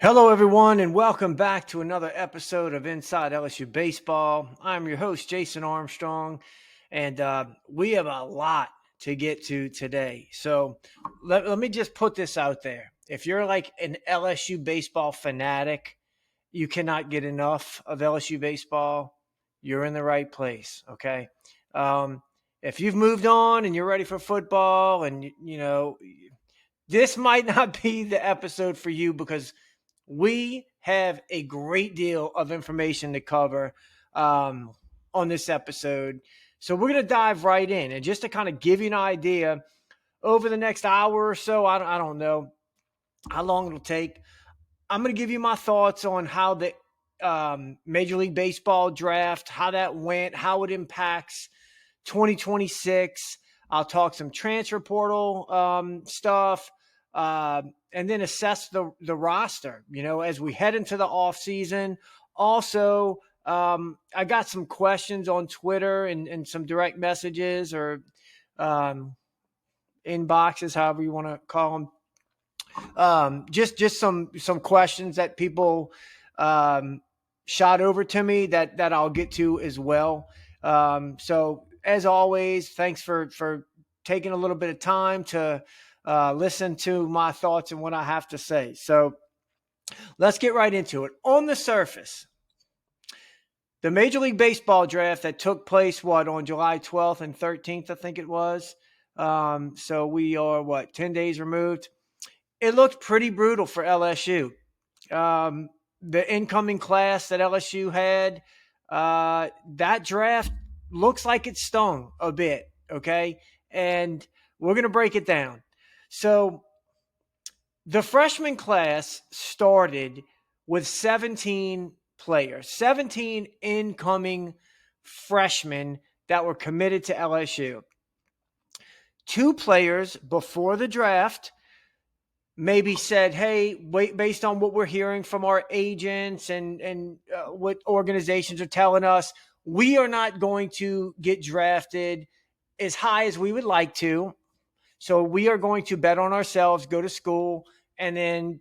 Hello, everyone, and welcome back to another episode of Inside LSU Baseball. I'm your host, Jason Armstrong, and we have a lot to get to today. So let me just put this out there. If you're like an LSU baseball fanatic, you cannot get enough of LSU baseball, you're in the right place, okay? Um, if you've moved on and you're ready for football and, this might not be the episode for you because we have a great deal of information to cover on this episode. So we're going to dive right in. And just to kind of give you an idea, over the next hour or so, I don't know how long it'll take, I'm going to give you my thoughts on how the Major League Baseball draft, how that went, how it impacts 2026. I'll talk some transfer portal stuff, and then assess the roster, as we head into the off season. Also, I got some questions on Twitter and some direct messages or inboxes, however you want to call them. Just some questions that people shot over to me that I'll get to as well. So as always, thanks for taking a little bit of time to listen to my thoughts and what I have to say. So let's get right into it. On the surface, the Major League Baseball draft that took place, on July 12th and 13th, I think it was. So we are, 10 days removed. It looked pretty brutal for LSU. The incoming class that LSU had, that draft looks like it stung a bit, okay? And we're going to break it down. So the freshman class started with 17 players, 17 incoming freshmen that were committed to LSU. 2 players before the draft maybe said, hey, wait, based on what we're hearing from our agents and what organizations are telling us, we are not going to get drafted as high as we would like to. So we are going to bet on ourselves, go to school, and then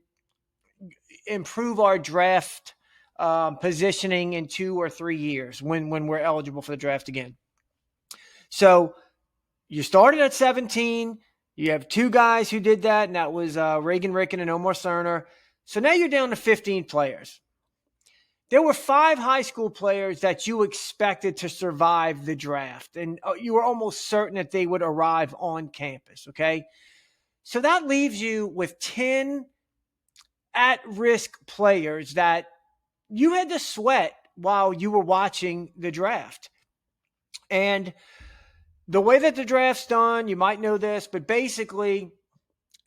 improve our draft positioning in 2 or 3 years when we're eligible for the draft again. So you started at 17. You have 2 guys who did that, and that was Reagan Ricken and Omar Cerner. So now you're down to 15 players. There were 5 high school players that you expected to survive the draft, and you were almost certain that they would arrive on campus, okay? So that leaves you with 10 at-risk players that you had to sweat while you were watching the draft. And the way that the draft's done, you might know this, but basically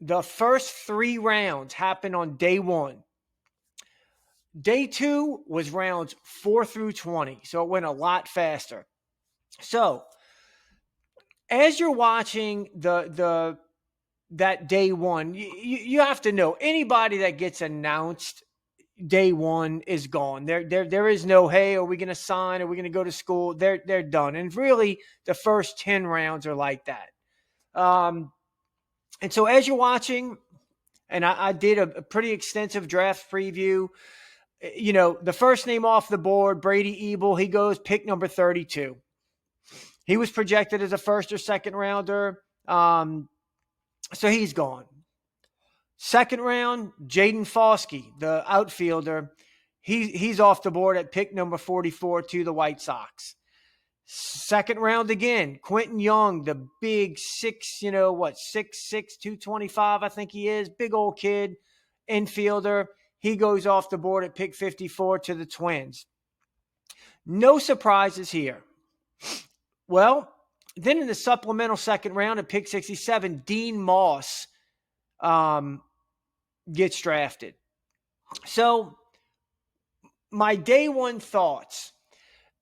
the first 3 rounds happened on day 1. Day 2 was rounds 4 through 20, so it went a lot faster. So as you're watching that day 1, you have to know anybody that gets announced day 1 is gone. There is no, hey, are we going to sign? Are we going to go to school? They're done. And really, the first 10 rounds are like that. And so as you're watching, and I did a pretty extensive draft preview, the first name off the board, Brady Ebel, he goes pick number 32. He was projected as a first or second rounder. So he's gone. Second round, Jaden Foskey, the outfielder, he's off the board at pick number 44 to the White Sox. Second round again, Quentin Young, the big 6'6", 225, I think he is, big old kid, infielder. He goes off the board at pick 54 to the Twins. No surprises here. Well, then in the supplemental second round at pick 67, Dean Moss gets drafted. So my day 1 thoughts,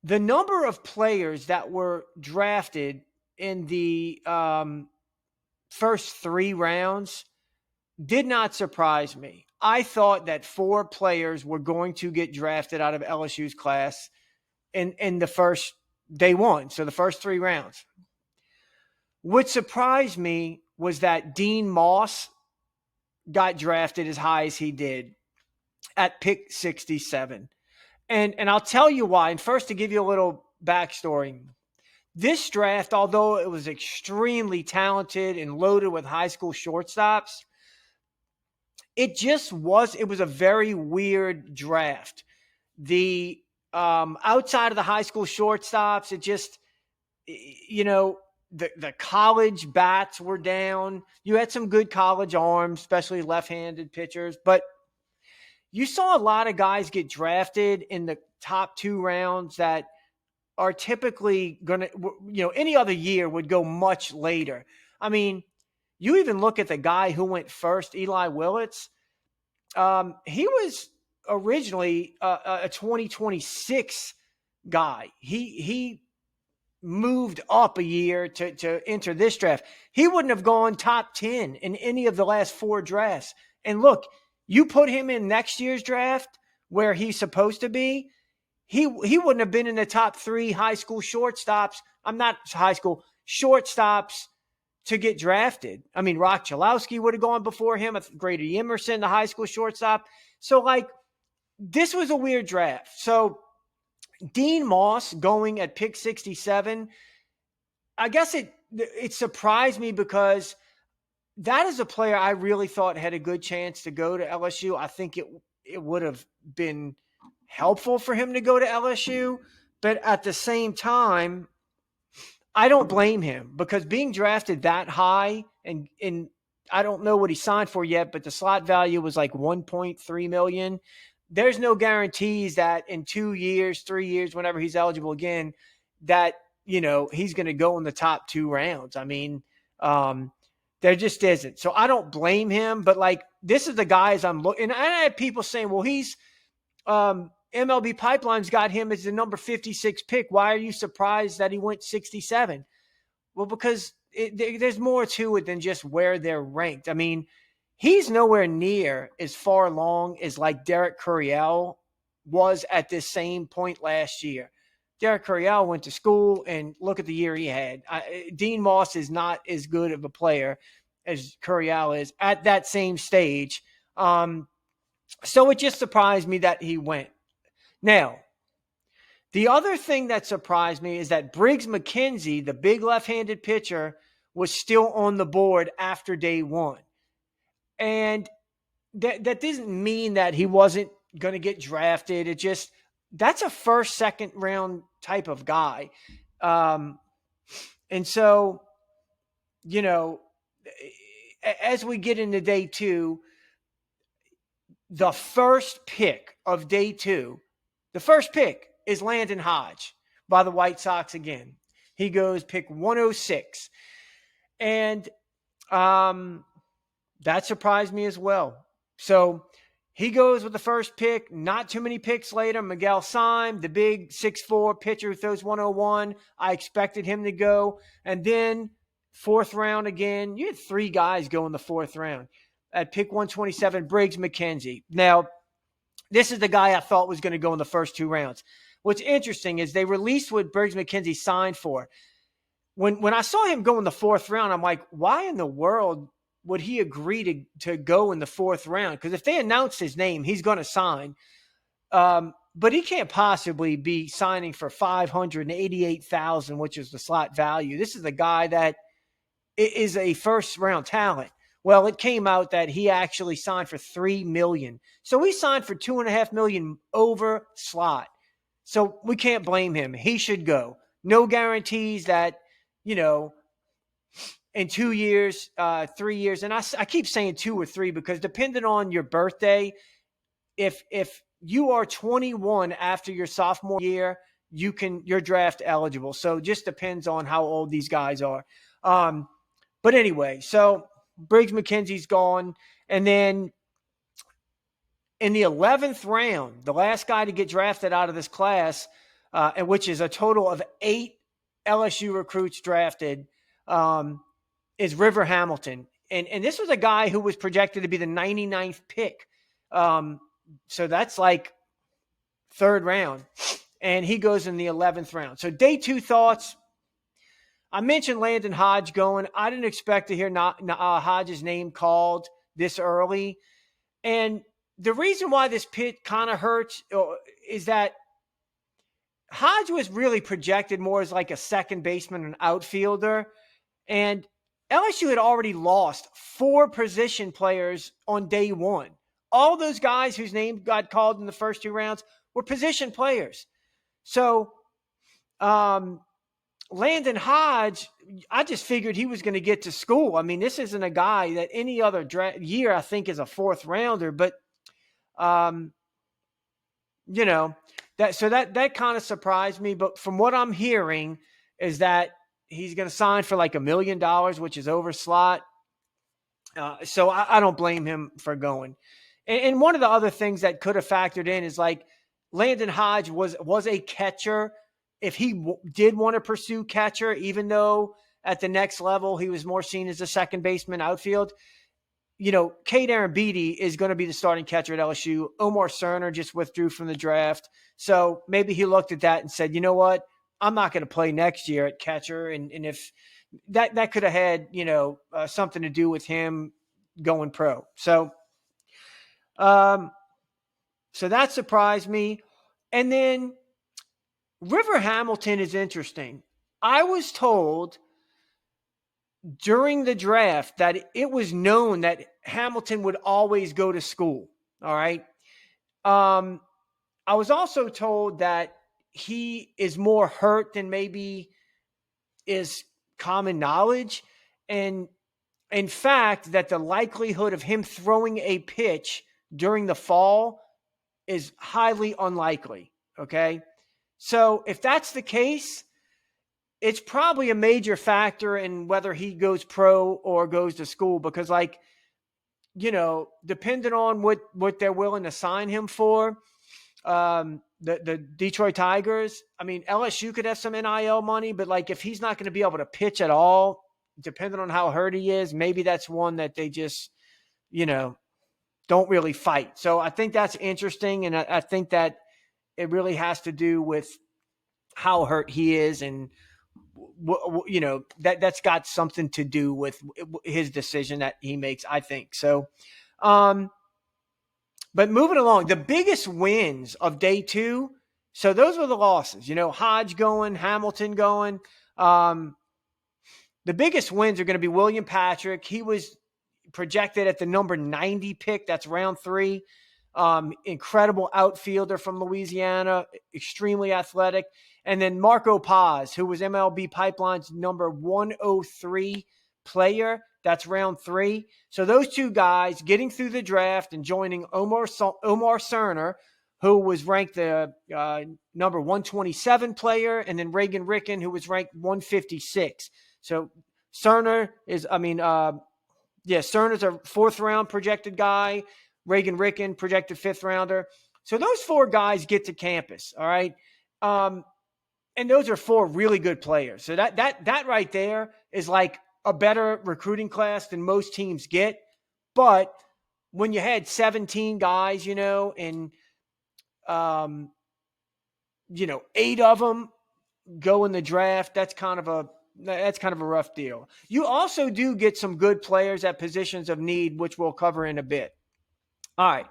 the number of players that were drafted in the first 3 rounds did not surprise me. I thought that 4 players were going to get drafted out of LSU's class in the first day 1, so the first 3 rounds. What surprised me was that Dean Moss got drafted as high as he did. at pick 67. And I'll tell you why. And first, to give you a little backstory, this draft, although it was extremely talented and loaded with high school shortstops, it was a very weird draft. The outside of the high school shortstops, it just, the college bats were down. You had some good college arms, especially left-handed pitchers, but you saw a lot of guys get drafted in the top 2 rounds that are typically going to, any other year would go much later. I mean, you even look at the guy who went first, Eli Willits. He was originally a 2026 guy. He moved up a year to enter this draft. He wouldn't have gone top 10 in any of the last 4 drafts. And look, you put him in next year's draft where he's supposed to be, he wouldn't have been in the top 3 high school shortstops. I'm not high school shortstops to get drafted. I mean, Rock Chalowski would have gone before him, Grady Emerson, the high school shortstop. So, this was a weird draft. So, Dean Moss going at pick 67, I guess it surprised me because that is a player I really thought had a good chance to go to LSU. I think it would have been helpful for him to go to LSU, but at the same time, I don't blame him because being drafted that high, and I don't know what he signed for yet, but the slot value was like $1.3 million. There's no guarantees that in 2 years, 3 years, whenever he's eligible again, that, he's going to go in the top 2 rounds. I mean, there just isn't. So I don't blame him, but this is the guys I'm looking. And I had people saying, well, he's MLB Pipeline's got him as the number 56 pick. Why are you surprised that he went 67? Well, because there's more to it than just where they're ranked. I mean, he's nowhere near as far along as Derek Curiel was at this same point last year. Derek Curiel went to school, and look at the year he had. Dean Moss is not as good of a player as Curiel is at that same stage. So it just surprised me that he went. Now, the other thing that surprised me is that Briggs McKenzie, the big left-handed pitcher, was still on the board after day 1. And that doesn't mean that he wasn't going to get drafted. It just, that's a first, second round type of guy. And so, as we get into day 2, the first pick of day 2, the first pick is Landon Hodge by the White Sox again. He goes pick 106. And that surprised me as well. So he goes with the first pick. Not too many picks later, Miguel Syme, the big 6'4" pitcher who throws 101. I expected him to go. And then 4th round again. You had 3 guys go in the 4th round. At pick 127, Briggs McKenzie. Now, this is the guy I thought was going to go in the first 2 rounds. What's interesting is they released what Briggs McKenzie signed for. When I saw him go in the 4th round, I'm like, why in the world would he agree to go in the 4th round? Because if they announce his name, he's going to sign. But he can't possibly be signing for $588,000, which is the slot value. This is a guy that is a first-round talent. Well, it came out that he actually signed for $3 million. So he signed for $2.5 million over slot. So we can't blame him. He should go. No guarantees that, in 2 years, 3 years, and I keep saying 2 or 3 because depending on your birthday, if you are 21 after your sophomore year, you're draft eligible. So it just depends on how old these guys are. But anyway, so Briggs McKenzie's gone. And then in the 11th round, the last guy to get drafted out of this class, and which is a total of 8 LSU recruits drafted, is River Hamilton. And this was a guy who was projected to be the 99th pick. So that's 3rd round. And he goes in the 11th round. So day 2 thoughts. I mentioned Landon Hodge going. I didn't expect to hear Hodge's name called this early. And the reason why this pick kind of hurts is that Hodge was really projected more as like a second baseman and outfielder. And LSU had already lost 4 position players on day one. All those guys whose name got called in the first 2 rounds were position players. So Landon Hodge, I just figured he was going to get to school. I mean, this isn't a guy that any other year I think is a 4th rounder, but that kind of surprised me. But from what I'm hearing is that he's going to sign for like $1 million, which is over slot. So I don't blame him for going. And one of the other things that could have factored in is like Landon Hodge was a catcher. If he did want to pursue catcher, even though at the next level he was more seen as a second baseman outfield, Cade Arambidi is going to be the starting catcher at LSU. Omar Cerner just withdrew from the draft. So maybe he looked at that and said, you know what? I'm not going to play next year at catcher. And if that could have had, something to do with him going pro. So that surprised me. And then River Hamilton is interesting. I was told during the draft that it was known that Hamilton would always go to school. All right. I was also told that he is more hurt than maybe is common knowledge. And in fact, that the likelihood of him throwing a pitch during the fall is highly unlikely. Okay. So if that's the case, it's probably a major factor in whether he goes pro or goes to school, because depending on what they're willing to sign him for, the Detroit Tigers, I mean, LSU could have some NIL money, but like if he's not going to be able to pitch at all, depending on how hurt he is, maybe that's one that they just, don't really fight. So I think that's interesting. And I think that it really has to do with how hurt he is, and that's got something to do with his decision that he makes, I think. So, but moving along, the biggest wins of day 2. So those were the losses, Hodge going, Hamilton going. The biggest wins are going to be William Patrick. He was projected at the number 90 pick. That's round 3. Incredible outfielder from Louisiana, extremely athletic. And then Marco Paz, who was MLB Pipeline's number 103 player. That's round 3. So those 2 guys getting through the draft and joining Omar Cerner, who was ranked the number 127 player, and then Reagan Ricken, who was ranked 156. So Cerner is, Cerner's a 4th round projected guy. Reagan Ricken, projected 5th rounder. So those 4 guys get to campus, all right? And those are 4 really good players. So that right there is like a better recruiting class than most teams get. But when you had 17 guys, and 8 of them go in the draft, that's kind of a rough deal. You also do get some good players at positions of need, which we'll cover in a bit. All right.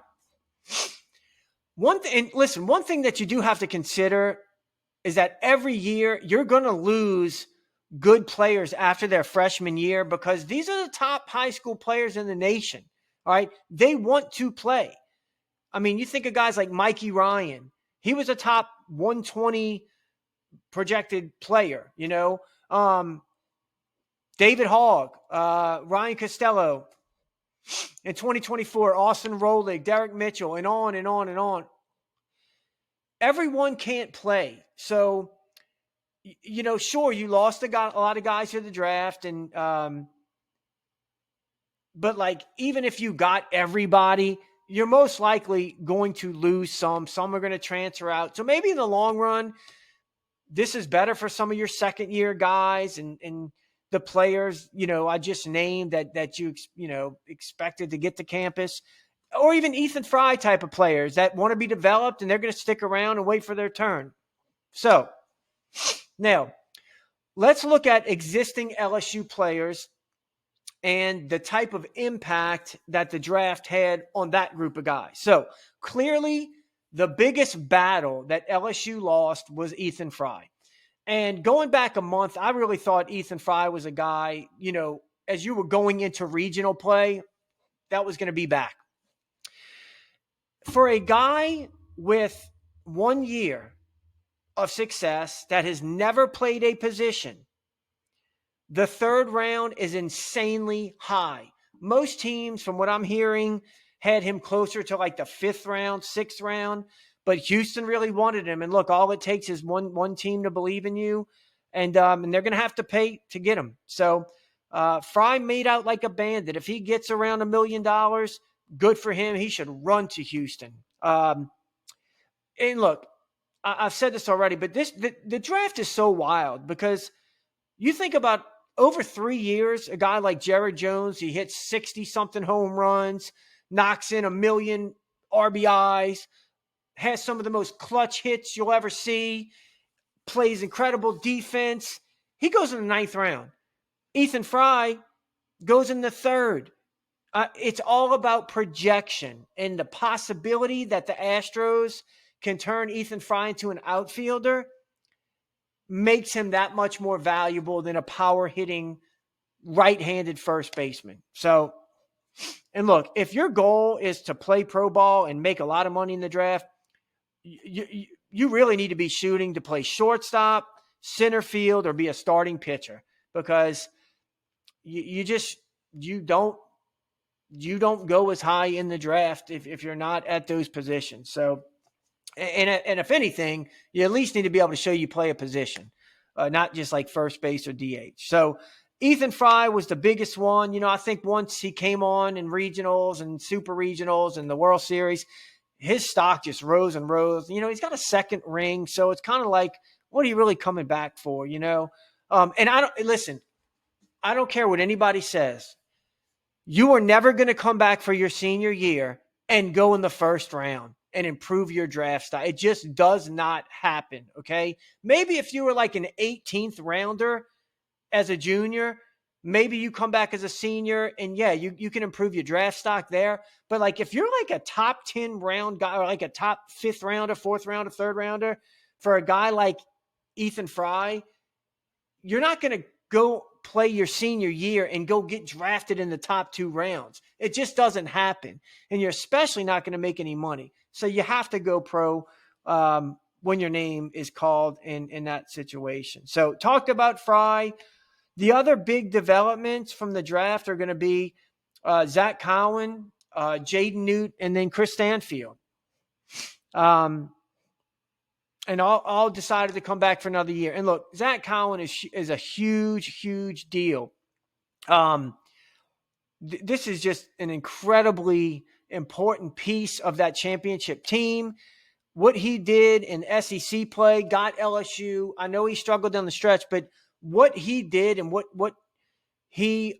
One thing that you do have to consider is that every year you're going to lose good players after their freshman year, because these are the top high school players in the nation. All right. They want to play. I mean, you think of guys like Mikey Ryan. He was a top 120 projected player, David Hogg, Ryan Costello. In 2024, Austin Rolig, Derek Mitchell, and on and on and on. Everyone can't play. So, sure, you lost a lot of guys to the draft, and but like even if you got everybody, you're most likely going to lose some. Some are going to transfer out. So maybe in the long run, this is better for some of your second-year guys and the players, I just named that you expected to get to campus, or even Ethan Fry type of players that want to be developed and they're going to stick around and wait for their turn. So now let's look at existing LSU players and the type of impact that the draft had on that group of guys. So clearly, the biggest battle that LSU lost was Ethan Fry. And going back a month, I really thought Ethan Fry was a guy, as you were going into regional play, that was going to be back. For a guy with 1 year of success that has never played a position, the third round is insanely high. Most teams, from what I'm hearing, had him closer to like the 5th round, 6th round, but Houston really wanted him. And look, all it takes is one team to believe in you, and they're going to have to pay to get him. So Fry made out like a bandit. If he gets around $1 million, good for him. He should run to Houston. And look, I've said this already, but the draft is so wild because you think about over 3 years, a guy like Jared Jones, he hits 60-something home runs, knocks in 1 million RBIs, has some of the most clutch hits you'll ever see, plays incredible defense. He goes in the 9th round. Ethan Fry goes in the 3rd. It's all about projection and the possibility that the Astros can turn Ethan Fry into an outfielder makes him that much more valuable than a power-hitting right-handed first baseman. So, and look, if your goal is to play pro ball and make a lot of money in the draft, you really need to be shooting to play shortstop, center field, or be a starting pitcher because you don't go as high in the draft if you're not at those positions. So, and if anything, you at least need to be able to show you play a position, not just like first base or DH. So Ethan Fry was the biggest one. I think once he came on in regionals and super regionals and the World Series, his stock just rose and rose. He's got a 2nd ring, so it's kind of like, what are you really coming back for? And I don't care what anybody says. You are never going to come back for your senior year and go in the 1st round and improve your draft style. It just does not happen, okay? Maybe if you were like an 18th rounder as a junior, maybe you come back as a senior and, yeah, you can improve your draft stock there. But, like, if you're like a top 10 round guy or like a top 5th rounder, 4th rounder, 3rd rounder, for a guy like Ethan Fry, you're not going to go play your senior year and go get drafted in the top 2 rounds. It just doesn't happen. And you're especially not going to make any money. So you have to go pro when your name is called in that situation. So talked about Fry. The other big developments from the draft are going to be Zach Cowan, Jaden Newt, and then Chris Stanfield. And all decided to come back for another year. And look, Zach Cowan is a huge, huge deal. This is just an incredibly important piece of that championship team. What he did in SEC play got LSU. I know he struggled down the stretch, but what he did and what he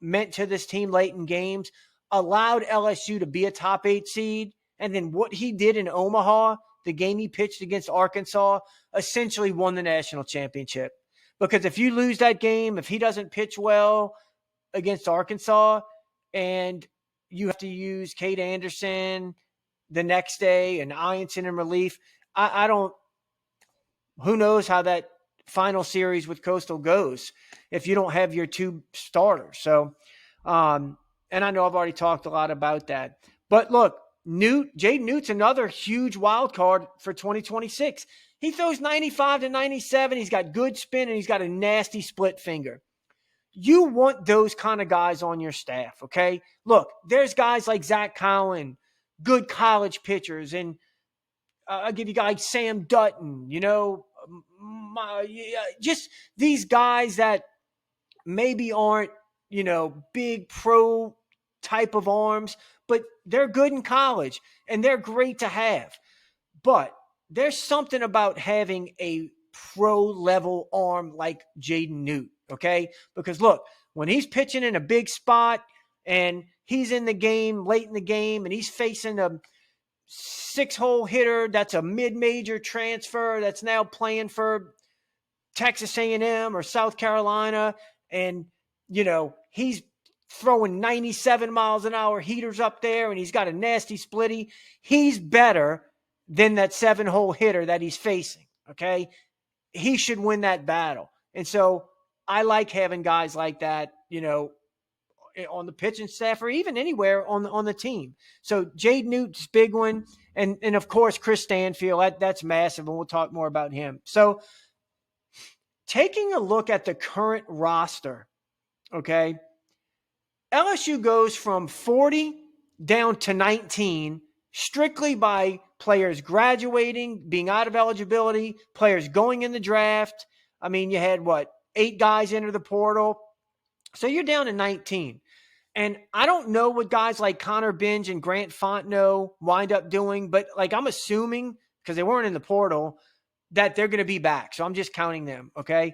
meant to this team late in games allowed LSU to be a top 8 seed. And then what he did in Omaha, the game he pitched against Arkansas, essentially won the national championship. Because if you lose that game, if he doesn't pitch well against Arkansas and you have to use Cade Anderson the next day and Ianson in relief, I don't – who knows how that final series with Coastal goes if you don't have your 2 starters. So, and I know I've already talked a lot about that. But look, Jaden Newt's another huge wild card for 2026. He throws 95 to 97. He's got good spin, and he's got a nasty split finger. You want those kind of guys on your staff, okay? Look, there's guys like Zach Cowan, good college pitchers, and I'll give you guys like Sam Dutton, just these guys that maybe aren't, big pro type of arms, but they're good in college and they're great to have. But there's something about having a pro level arm like Jaden Newt, okay? Because look, when he's pitching in a big spot and he's in the game late in the game and he's facing a 6-hole hitter that's a mid-major transfer that's now playing for Texas A&M or South Carolina, and he's throwing 97 miles an hour heaters up there, and he's got a nasty splitty. He's better than that 7-hole hitter that he's facing, okay? He should win that battle. And so I like having guys like that, on the pitching staff or even anywhere on the team. So Jade Newt's big one. And of course, Chris Stanfield, that's massive, and we'll talk more about him. So taking a look at the current roster, okay, LSU goes from 40 down to 19 strictly by players graduating, being out of eligibility, players going in the draft. I mean, you had 8 guys enter the portal. So you're down to 19. And I don't know what guys like Connor Binge and Grant Fontenot wind up doing, but I'm assuming, because they weren't in the portal, that they're going to be back. So I'm just counting them, okay?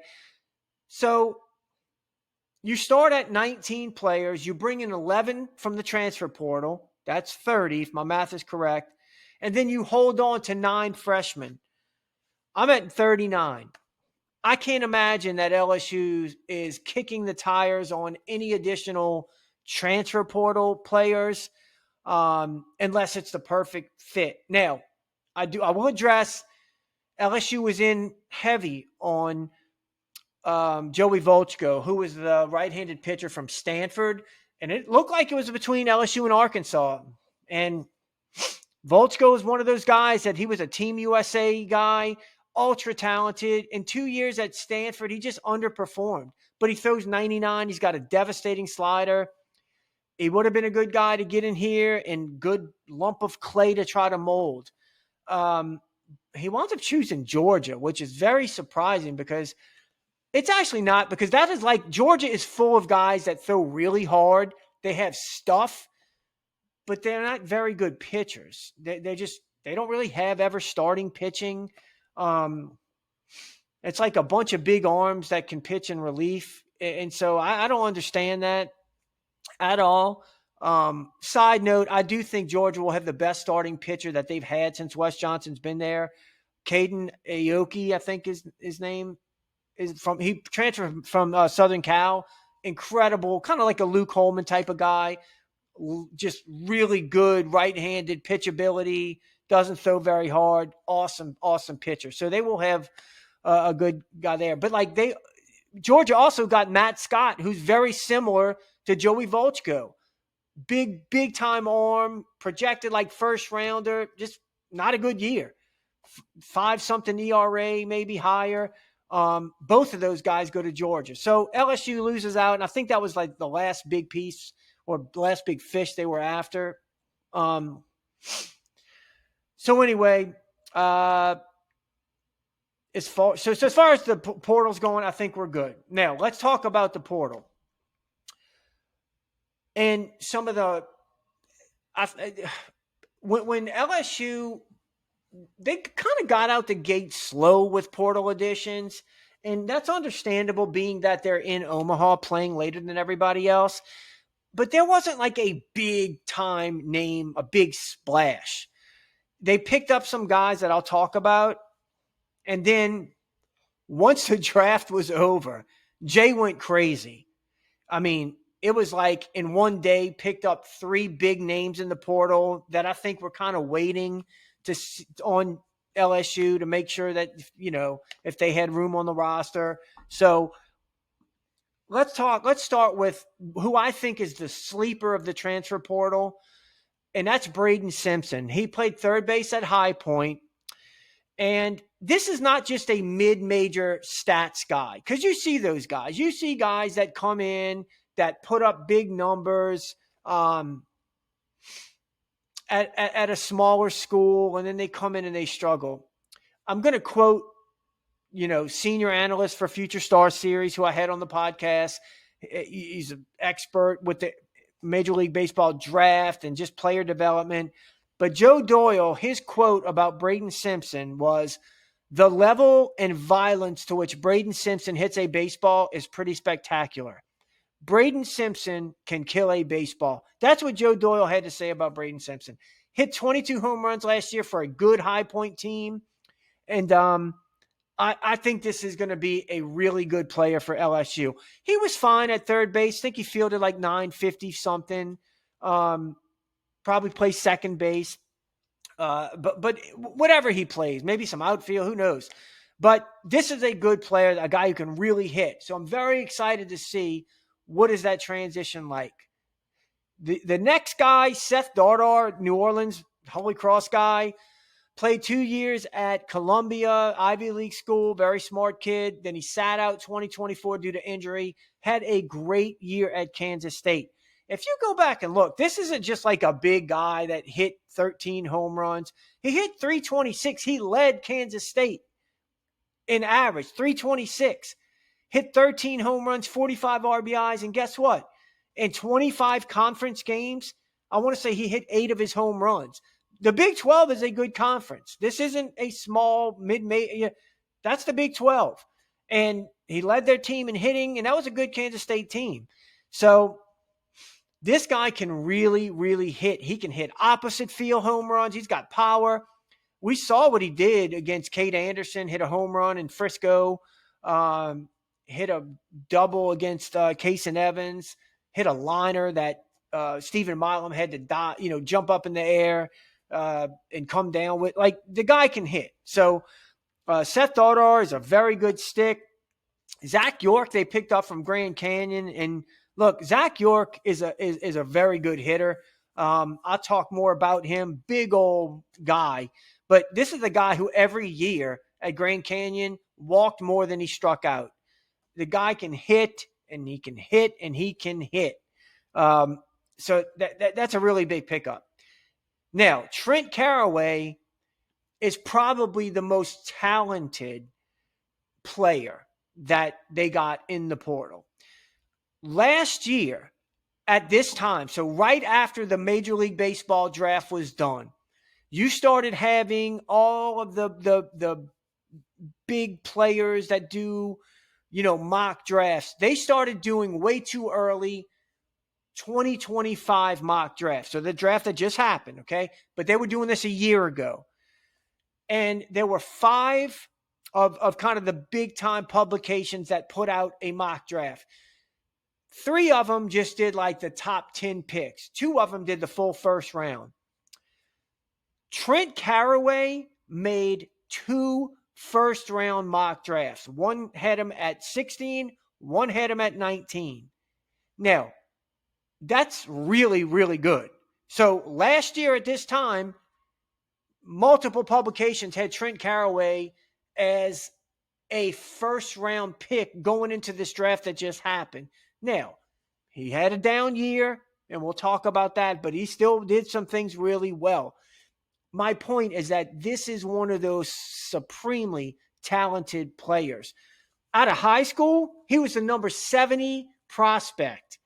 So you start at 19 players. You bring in 11 from the transfer portal. That's 30, if my math is correct. And then you hold on to 9 freshmen. I'm at 39. I can't imagine that LSU is kicking the tires on any additional transfer portal players unless it's the perfect fit. Now, I will address LSU was in heavy on Joey Volchko, who was the right-handed pitcher from Stanford, and it looked like it was between LSU and Arkansas. And Volchko is one of those guys that he was a Team USA guy, ultra talented. In 2 years at Stanford, he just underperformed. But he throws 99. He's got a devastating slider. He would have been a good guy to get in here and good lump of clay to try to mold. He winds up choosing Georgia, which is very surprising because it's actually not, because that is Georgia is full of guys that throw really hard. They have stuff, but they're not very good pitchers. They don't really have ever starting pitching. It's like a bunch of big arms that can pitch in relief. And so I don't understand that at all. Side note, I do think Georgia will have the best starting pitcher that they've had since Wes Johnson's been there. Caden Aoki, I think is his name. He transferred from Southern Cal. Incredible, kind of like a Luke Holman type of guy. Just really good right-handed pitchability. Doesn't throw very hard. Awesome pitcher. So they will have a good guy there. But Georgia also got Matt Scott, who's very similar to Joey Volchko. Big time arm, projected first rounder. Just not a good year. 5-something ERA, maybe higher. Both of those guys go to Georgia. So LSU loses out, and I think that was the last big piece or last big fish they were after. So anyway, as far as the portal's going, I think we're good. Now let's talk about the portal and some of the when LSU. They kind of got out the gate slow with portal additions, and that's understandable being that they're in Omaha playing later than everybody else. But there wasn't a big time name, a big splash. They picked up some guys that I'll talk about, and then once the draft was over, Jay went crazy. I mean, it was in one day picked up 3 big names in the portal that I think were kind of waiting on LSU to make sure that, if they had room on the roster. So let's start with who I think is the sleeper of the transfer portal, and that's Braden Simpson. He played third base at High Point, and this is not just a mid-major stats guy, because you see those guys. You see guys that come in that put up big numbers, at a smaller school, and then they come in and they struggle. I'm going to quote, senior analyst for Future Star Series, who I had on the podcast. He's an expert with the Major League Baseball draft and just player development. But Joe Doyle, his quote about Braden Simpson was, "The level and violence to which Braden Simpson hits a baseball is pretty spectacular. Braden Simpson can kill a baseball." That's what Joe Doyle had to say about Braden Simpson. Hit 22 home runs last year for a good High Point team. And I think this is going to be a really good player for LSU. He was fine at third base. I think he fielded like 950 something. Probably plays second base. But whatever he plays, maybe some outfield, who knows? But this is a good player, a guy who can really hit. So I'm very excited to see what is that transition like. The next guy, Seth Dardar, New Orleans Holy Cross guy, played 2 years at Columbia, Ivy League school, very smart kid. Then he sat out 2024 due to injury, had a great year at Kansas State. If you go back and look, this isn't just like a big guy that hit 13 home runs. He hit 326. He led Kansas State in average, 326. Hit 13 home runs, 45 RBIs, and guess what? In 25 conference games, I want to say he hit 8 of his home runs. The Big 12 is a good conference. This isn't a small mid-major. That's the Big 12. And he led their team in hitting, and that was a good Kansas State team. So this guy can really, really hit. He can hit opposite field home runs. He's got power. We saw what he did against Cade Anderson, hit a home run in Frisco, hit a double against Cason Evans, hit a liner that Stephen Milam had to jump up in the air and come down with. Like, the guy can hit. So Seth Dardar is a very good stick. Zach York they picked up from Grand Canyon, and look, Zach York is a very good hitter. I'll talk more about him. Big old guy, but this is the guy who every year at Grand Canyon walked more than he struck out. The guy can hit, and he can hit, and he can hit. So that's a really big pickup. Now, Trent Caraway is probably the most talented player that they got in the portal. Last year at this time, so right after the Major League Baseball draft was done, you started having all of the big players that do, mock drafts. They started doing way too early 2025 mock draft. So the draft that just happened, okay? But they were doing this a year ago. And there were 5 of kind of the big time publications that put out a mock draft. 3 of them just did like the top 10 picks. 2 of them did the full first round. Trent Caraway made 2 first round mock drafts. One had him at 16, one had him at 19. Now, that's really, really good. So last year at this time, multiple publications had Trent Caraway as a first round pick going into this draft that just happened. Now, he had a down year, and we'll talk about that, but he still did some things really well. My point is that this is one of those supremely talented players. Out of high school, he was the number 70 prospect.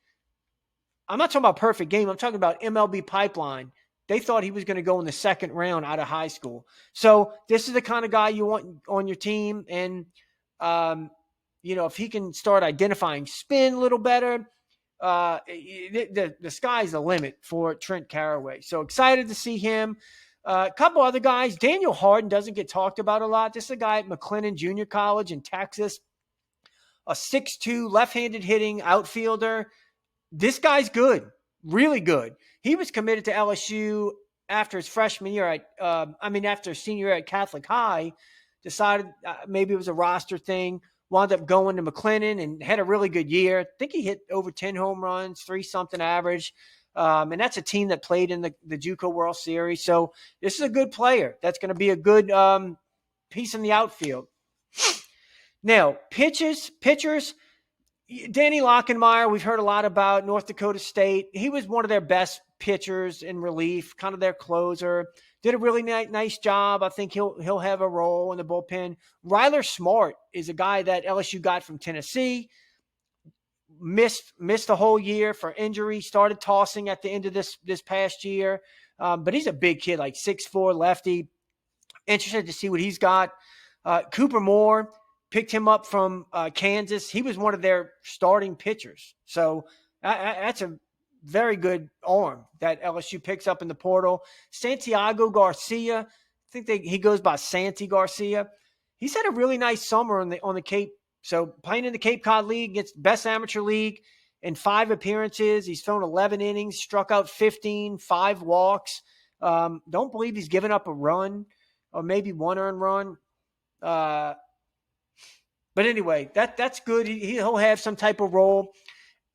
I'm not talking about perfect game. I'm talking about MLB Pipeline. They thought he was going to go in the second round out of high school. So this is the kind of guy you want on your team. And, if he can start identifying spin a little better, the sky's the limit for Trent Caraway. So excited to see him. A couple other guys. Daniel Harden doesn't get talked about a lot. This is a guy at McLennan Junior College in Texas. A 6'2", left-handed hitting outfielder. This guy's good, really good. He was committed to LSU after his freshman year after senior year at Catholic High, decided maybe it was a roster thing, wound up going to McLennan and had a really good year. I think he hit over 10 home runs, 3-something average. And that's a team that played in the JUCO World Series. So this is a good player. That's going to be a good piece in the outfield. Now, pitchers, Danny Lockenmeyer, we've heard a lot about North Dakota State. He was one of their best pitchers in relief, kind of their closer. Did a really nice job. I think he'll have a role in the bullpen. Ryler Smart is a guy that LSU got from Tennessee. Missed a whole year for injury. Started tossing at the end of this past year. But he's a big kid, like 6'4", lefty. Interested to see what he's got. Cooper Moore. Picked him up from Kansas. He was one of their starting pitchers. So that's a very good arm that LSU picks up in the portal. Santiago Garcia, I think he goes by Santi Garcia. he's had a really nice summer on the Cape. So playing in the Cape Cod League, gets best amateur league in 5 appearances. He's thrown 11 innings, struck out 15, 5 walks. Don't believe he's given up a run or maybe 1 earned run. But anyway, that's good. He'll have some type of role.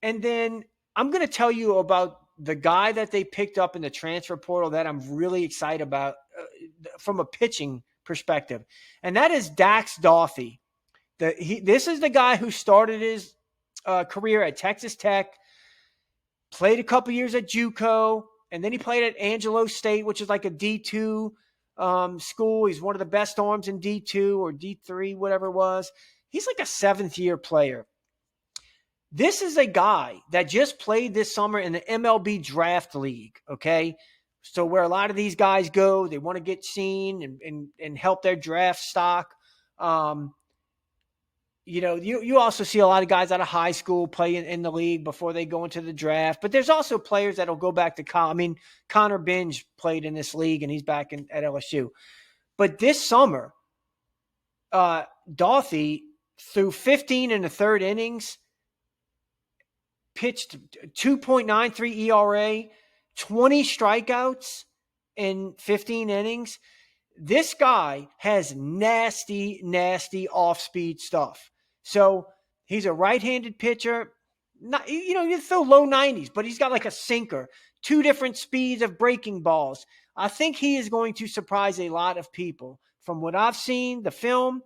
And then I'm going to tell you about the guy that they picked up in the transfer portal that I'm really excited about from a pitching perspective. And that is Dax Daugherty. This is the guy who started his career at Texas Tech, played a couple years at JUCO, and then he played at Angelo State, which is like a D2 school. He's one of the best arms in D2 or D3, whatever it was. He's like a 7th-year player. This is a guy that just played this summer in the MLB Draft League, okay? So where a lot of these guys go, they want to get seen and help their draft stock. You also see a lot of guys out of high school play in the league before they go into the draft. But there's also players that will go back to college. I mean, Connor Binge played in this league, and he's back at LSU. But this summer, Daugherty, through 15 in the 3rd innings, pitched 2.93 ERA, 20 strikeouts in 15 innings. This guy has nasty, nasty off-speed stuff. So he's a right-handed pitcher. You throw low 90s, but he's got like a sinker, 2 different speeds of breaking balls. I think he is going to surprise a lot of people. From what I've seen, the film,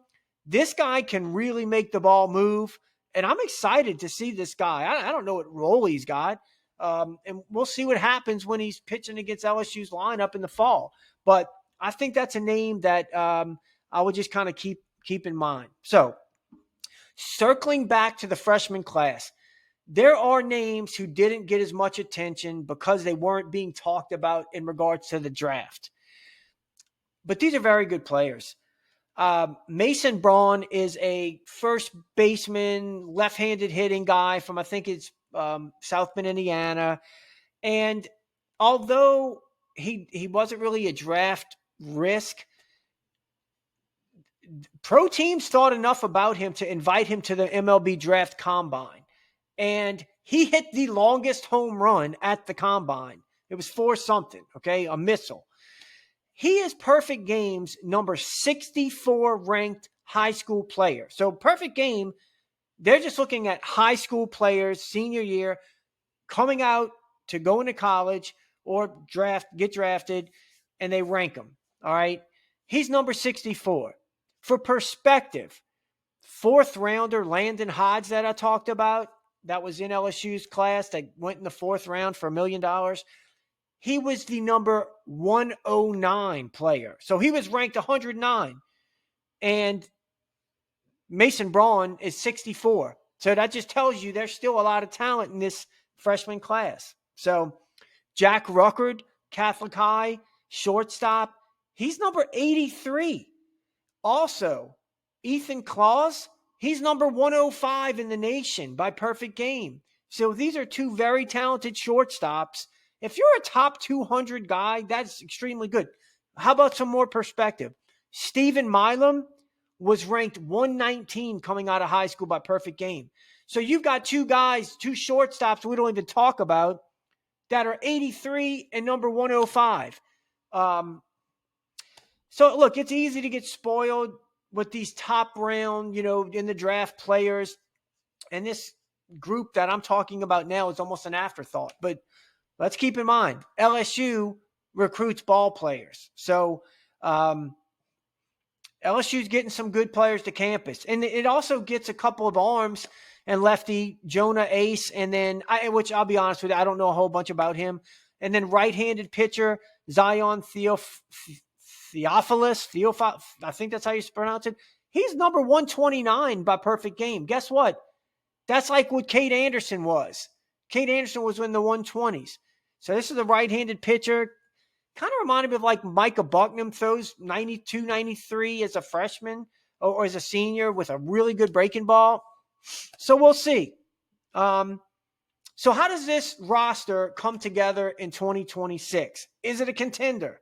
this guy can really make the ball move. And I'm excited to see this guy. I don't know what role he's got. And we'll see what happens when he's pitching against LSU's lineup in the fall. But I think that's a name that I would just kind of keep in mind. So circling back to the freshman class, there are names who didn't get as much attention because they weren't being talked about in regards to the draft. But these are very good players. Mason Braun is a first baseman, left-handed hitting guy from, I think it's South Bend, Indiana. And although he wasn't really a draft risk, pro teams thought enough about him to invite him to the MLB Draft Combine. And he hit the longest home run at the Combine. It was 4-something, okay, a missile. He is Perfect Game's number 64 ranked high school player. So Perfect Game, they're just looking at high school players, senior year, coming out to go into college or get drafted, and they rank them, all right? He's number 64. For perspective, 4th rounder Landon Hodge that I talked about, that was in LSU's class that went in the 4th round for $1 million. He was the number 109 player. So he was ranked 109. And Mason Braun is 64. So that just tells you there's still a lot of talent in this freshman class. So Jack Ruckert, Catholic High, shortstop, he's number 83. Also, Ethan Claus, he's number 105 in the nation by Perfect Game. So these are 2 very talented shortstops. If you're a top 200 guy, that's extremely good. How about some more perspective? Stephen Milam was ranked 119 coming out of high school by Perfect Game. So you've got 2 guys, 2 shortstops we don't even talk about that are 83 and number 105. So look, it's easy to get spoiled with these top round, in the draft players. And this group that I'm talking about now is almost an afterthought. But let's keep in mind, LSU recruits ball players. So LSU's getting some good players to campus. And it also gets a couple of arms and lefty, Jonah Ace, and then, which I'll be honest with you, I don't know a whole bunch about him. And then right-handed pitcher, Zion Theophilus, I think that's how you pronounce it. He's number 129 by Perfect Game. Guess what? That's like what Cade Anderson was. Cade Anderson was in the 120s. So this is a right-handed pitcher. Kind of reminded me of like Micah Bucknam, throws 92, 93 as a freshman or as a senior with a really good breaking ball. So we'll see. So how does this roster come together in 2026? Is it a contender?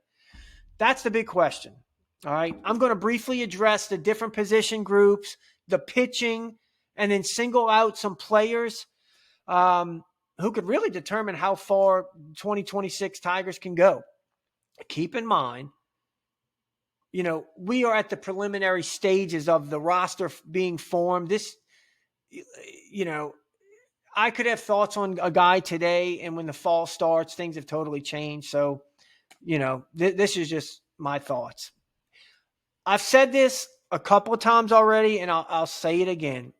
That's the big question. All right. I'm going to briefly address the different position groups, the pitching, and then single out some players who could really determine how far 2026 Tigers can go. Keep in mind, we are at the preliminary stages of the roster being formed. I could have thoughts on a guy today, and when the fall starts, things have totally changed. So, this is just my thoughts. I've said this a couple of times already, and I'll say it again.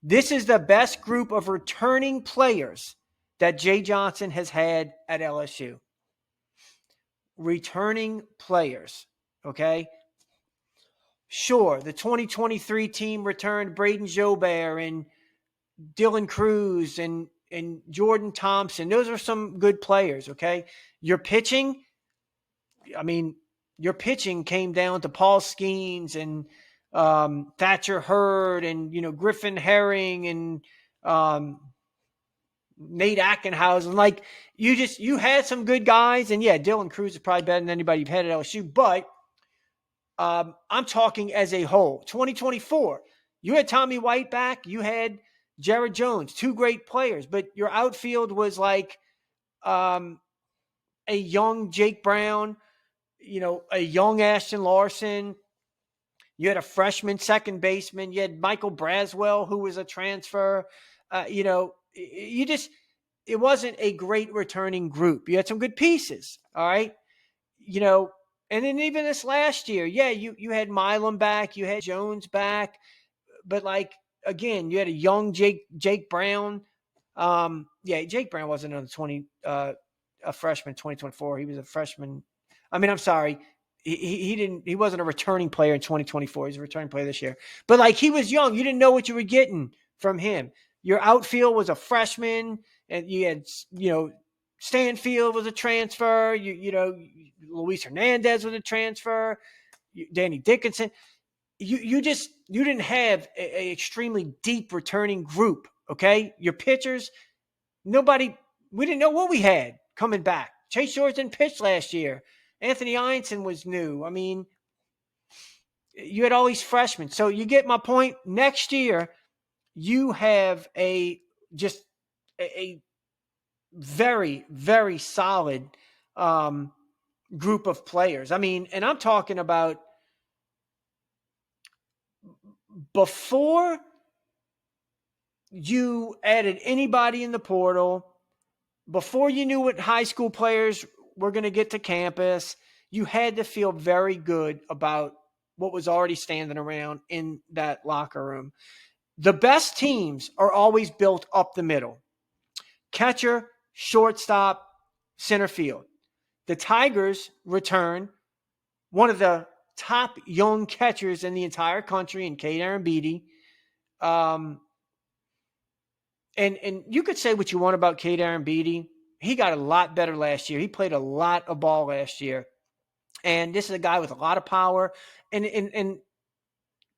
This is the best group of returning players that Jay Johnson has had at LSU. Returning players, okay? Sure, the 2023 team returned Braden Jobert and Dylan Cruz and Jordan Thompson. Those are some good players, okay? Your pitching came down to Paul Skeens and Thatcher Hurd and, Griffin Herring and Nate Ackenhausen. Like, you had some good guys. And, yeah, Dylan Cruz is probably better than anybody you've had at LSU. But I'm talking as a whole. 2024, you had Tommy White back. You had Jared Jones, two great players. But your outfield was like a young Jake Brown, a young Ashton Larson. You had a freshman second baseman. You had Michael Braswell, who was a transfer. It wasn't a great returning group. You had some good pieces. All right. And then even this last year, yeah, you had Milam back, you had Jones back, but again, you had a young Jake Brown. Jake Brown wasn't on a freshman 2024. He was a freshman. I'm sorry. He wasn't a returning player in 2024. He's a returning player this year. But he was young. You didn't know what you were getting from him. Your outfield was a freshman, and you had, Stanfield was a transfer. Luis Hernandez was a transfer. Danny Dickinson. You didn't have a extremely deep returning group. Okay, your pitchers, we didn't know what we had coming back. Chase George didn't pitch last year. Anthony Einson was new. You had all these freshmen. So you get my point. Next year, you have a very, very solid group of players. And I'm talking about before you added anybody in the portal, before you knew what high school players were going to get to campus, you had to feel very good about what was already standing around in that locker room. The best teams are always built up the middle. Catcher, shortstop, center field. The Tigers return one of the top young catchers in the entire country in Cade Arambidi. And you could say what you want about Cade Arambidi. He got a lot better last year. He played a lot of ball last year. And this is a guy with a lot of power. And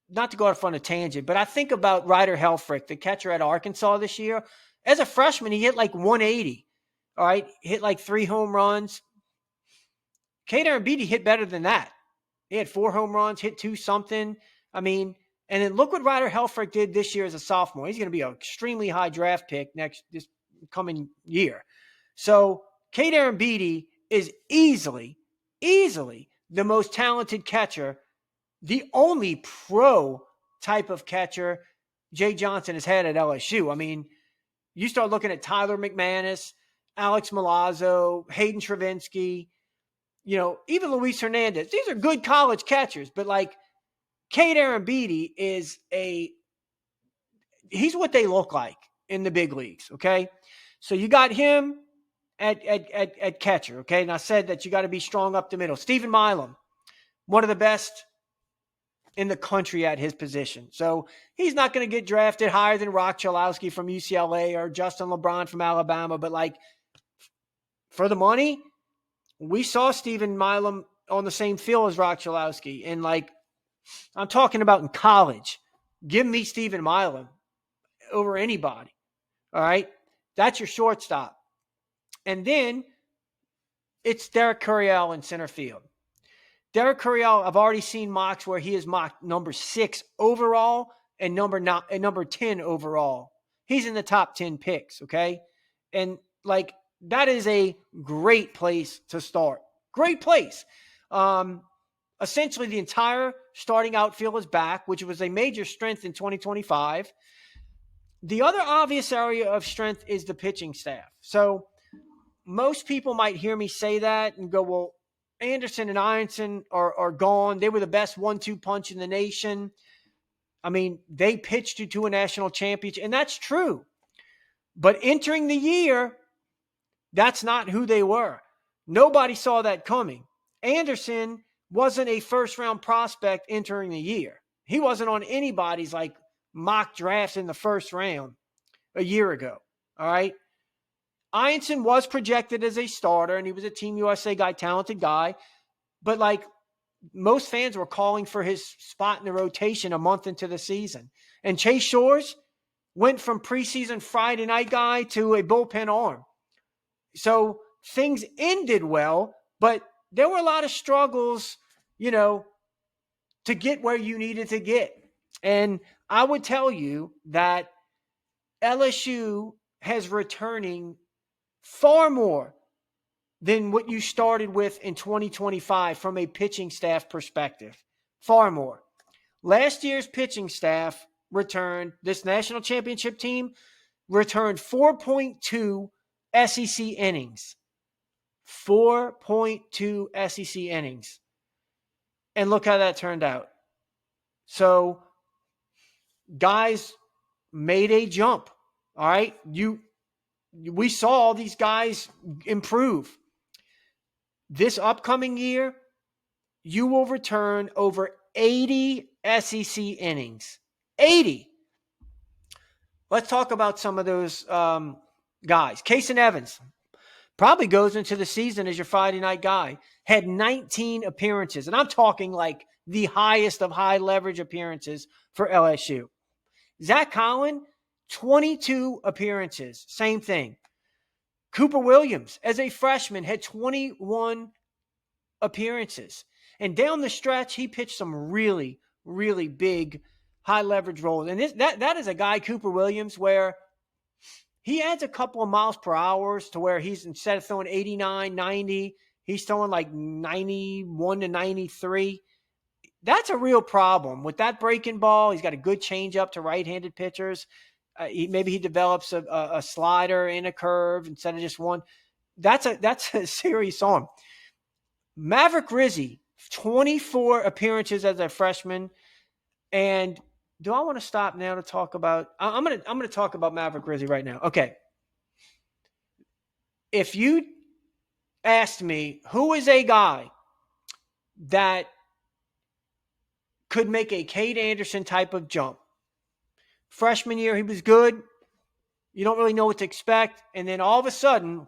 not to go off on a tangent, but I think about Ryder Helfrich, the catcher at Arkansas this year. As a freshman, he hit 180. All right, hit 3 home runs. Cade Arambidi hit better than that. He had 4 home runs, hit 2 something. And then look what Ryder Helfrich did this year as a sophomore. He's going to be an extremely high draft pick this coming year. So Cade Arambidi is easily the most talented catcher, the only pro type of catcher Jay Johnson has had at LSU. You start looking at Tyler McManus, Alex Milazzo, Hayden Travinsky, even Luis Hernandez. These are good college catchers, but Cade Arambidi he's what they look like in the big leagues, okay? So you got him at catcher, okay? And I said that you got to be strong up the middle. Stephen Milam, one of the best in the country at his position. So he's not going to get drafted higher than Rock Chalowski from UCLA or Justin LeBron from Alabama. But for the money, we saw Stephen Milam on the same field as Rock Chalowski. And I'm talking about in college. Give me Stephen Milam over anybody. All right. That's your shortstop. And then it's Derek Curiel in center field. Derek Carriel, I've already seen mocks where he is mocked number 6 overall and number 10 overall. He's in the top 10 picks, okay? And like that is a great place to start. Great place. Essentially, the entire starting outfield is back, which was a major strength in 2025. The other obvious area of strength is the pitching staff. So most people might hear me say that and go, well, Anderson and Ironson are gone. They were the best 1-2 punch in the nation. I mean, they pitched you to a national championship, and that's true. But entering the year, that's not who they were. Nobody saw that coming. Anderson wasn't a first-round prospect entering the year. He wasn't on anybody's like mock drafts in the first round a year ago. All right. Ironson was projected as a starter, and he was a Team USA guy, talented guy. But like most fans were calling for his spot in the rotation a month into the season. And Chase Shores went from preseason Friday night guy to a bullpen arm. So things ended well, but there were a lot of struggles, to get where you needed to get. And I would tell you that LSU has returning far more than what you started with in 2025 from a pitching staff perspective. Far more. Last year's pitching staff returned, this national championship team returned 4.2 SEC innings. 4.2 SEC innings. And look how that turned out. So, guys made a jump. All right? We saw all these guys improve. This upcoming year, you will return over 80 SEC innings. 80. Let's talk about some of those guys. Kason Evans probably goes into the season as your Friday night guy. Had 19 appearances. And I'm talking like the highest of high leverage appearances for LSU. Zach Collin, 22 appearances. Same thing. Cooper Williams, as a freshman, had 21 appearances. And down the stretch, he pitched some really, really big high leverage roles. And that is a guy, Cooper Williams, where he adds a couple of miles per hour to where he's, instead of throwing 89, 90, he's throwing like 91 to 93. That's a real problem. With that breaking ball, he's got a good changeup to right-handed pitchers. Maybe he develops a slider and a curve instead of just one. That's a serious arm. Maverick Rizzi, 24 appearances as a freshman. And do I want to stop now to talk about? I'm gonna talk about Maverick Rizzi right now. Okay. If you asked me who is a guy that could make a Cade Anderson type of jump, freshman year he was good. You don't really know what to expect, and then all of a sudden,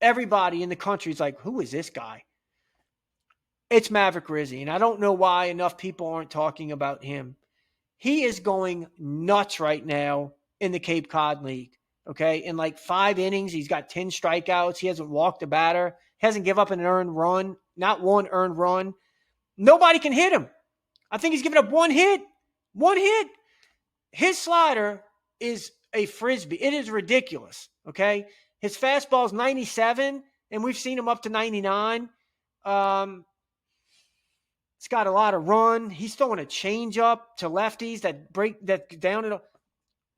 everybody in the country is like, "Who is this guy?" It's Maverick Rizzi, and I don't know why enough people aren't talking about him. He is going nuts right now in the Cape Cod League, okay? In like 5 innings, he's got 10 strikeouts. He hasn't walked a batter. Hasn't given up an earned run, not one earned run. Nobody can hit him. I think he's given up one hit. One hit. His slider is a Frisbee. It is ridiculous, okay? His fastball is 97, and we've seen him up to 99. It's got a lot of run. He's throwing a changeup to lefties that down and up.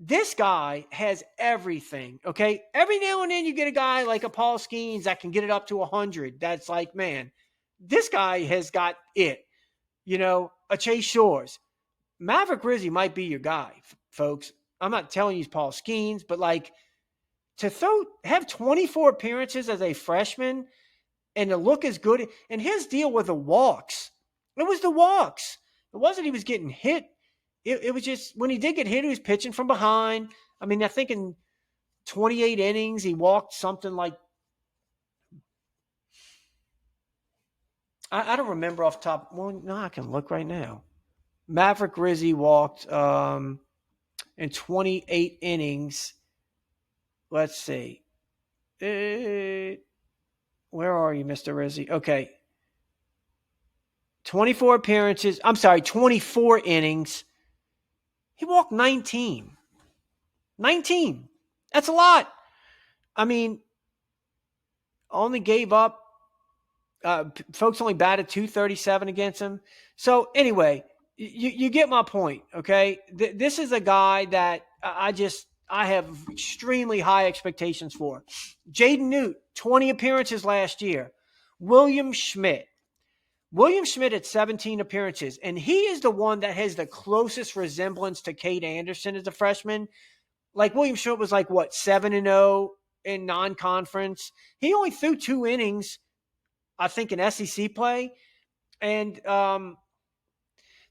This guy has everything, okay? Every now and then you get a guy like a Paul Skeens that can get it up to 100. That's like, man, this guy has got it. A Chase Shores. Maverick Rizzi might be your guy, folks. I'm not telling you he's Paul Skeens, but like to have 24 appearances as a freshman and to look as good. And his deal with the walks. It was the walks. It wasn't he was getting hit. It was just when he did get hit, he was pitching from behind. I mean, I think in 28 innings, he walked something like, I don't remember off the top. Well, no, I can look right now. Maverick Rizzi walked in 28 innings. Let's see. Where are you, Mr. Rizzi? Okay. 24 appearances. I'm sorry, 24 innings. He walked 19. 19. That's a lot. I mean, only gave up. Folks only batted 237 against him. So anyway, you get my point, okay? This is a guy that I have extremely high expectations for. Jaden Newt, 20 appearances last year. William Schmidt had 17 appearances, and he is the one that has the closest resemblance to Cade Anderson as a freshman. Like William Schmidt was like, what, 7-0 in non-conference? He only threw 2 innings, I think, in SEC play. And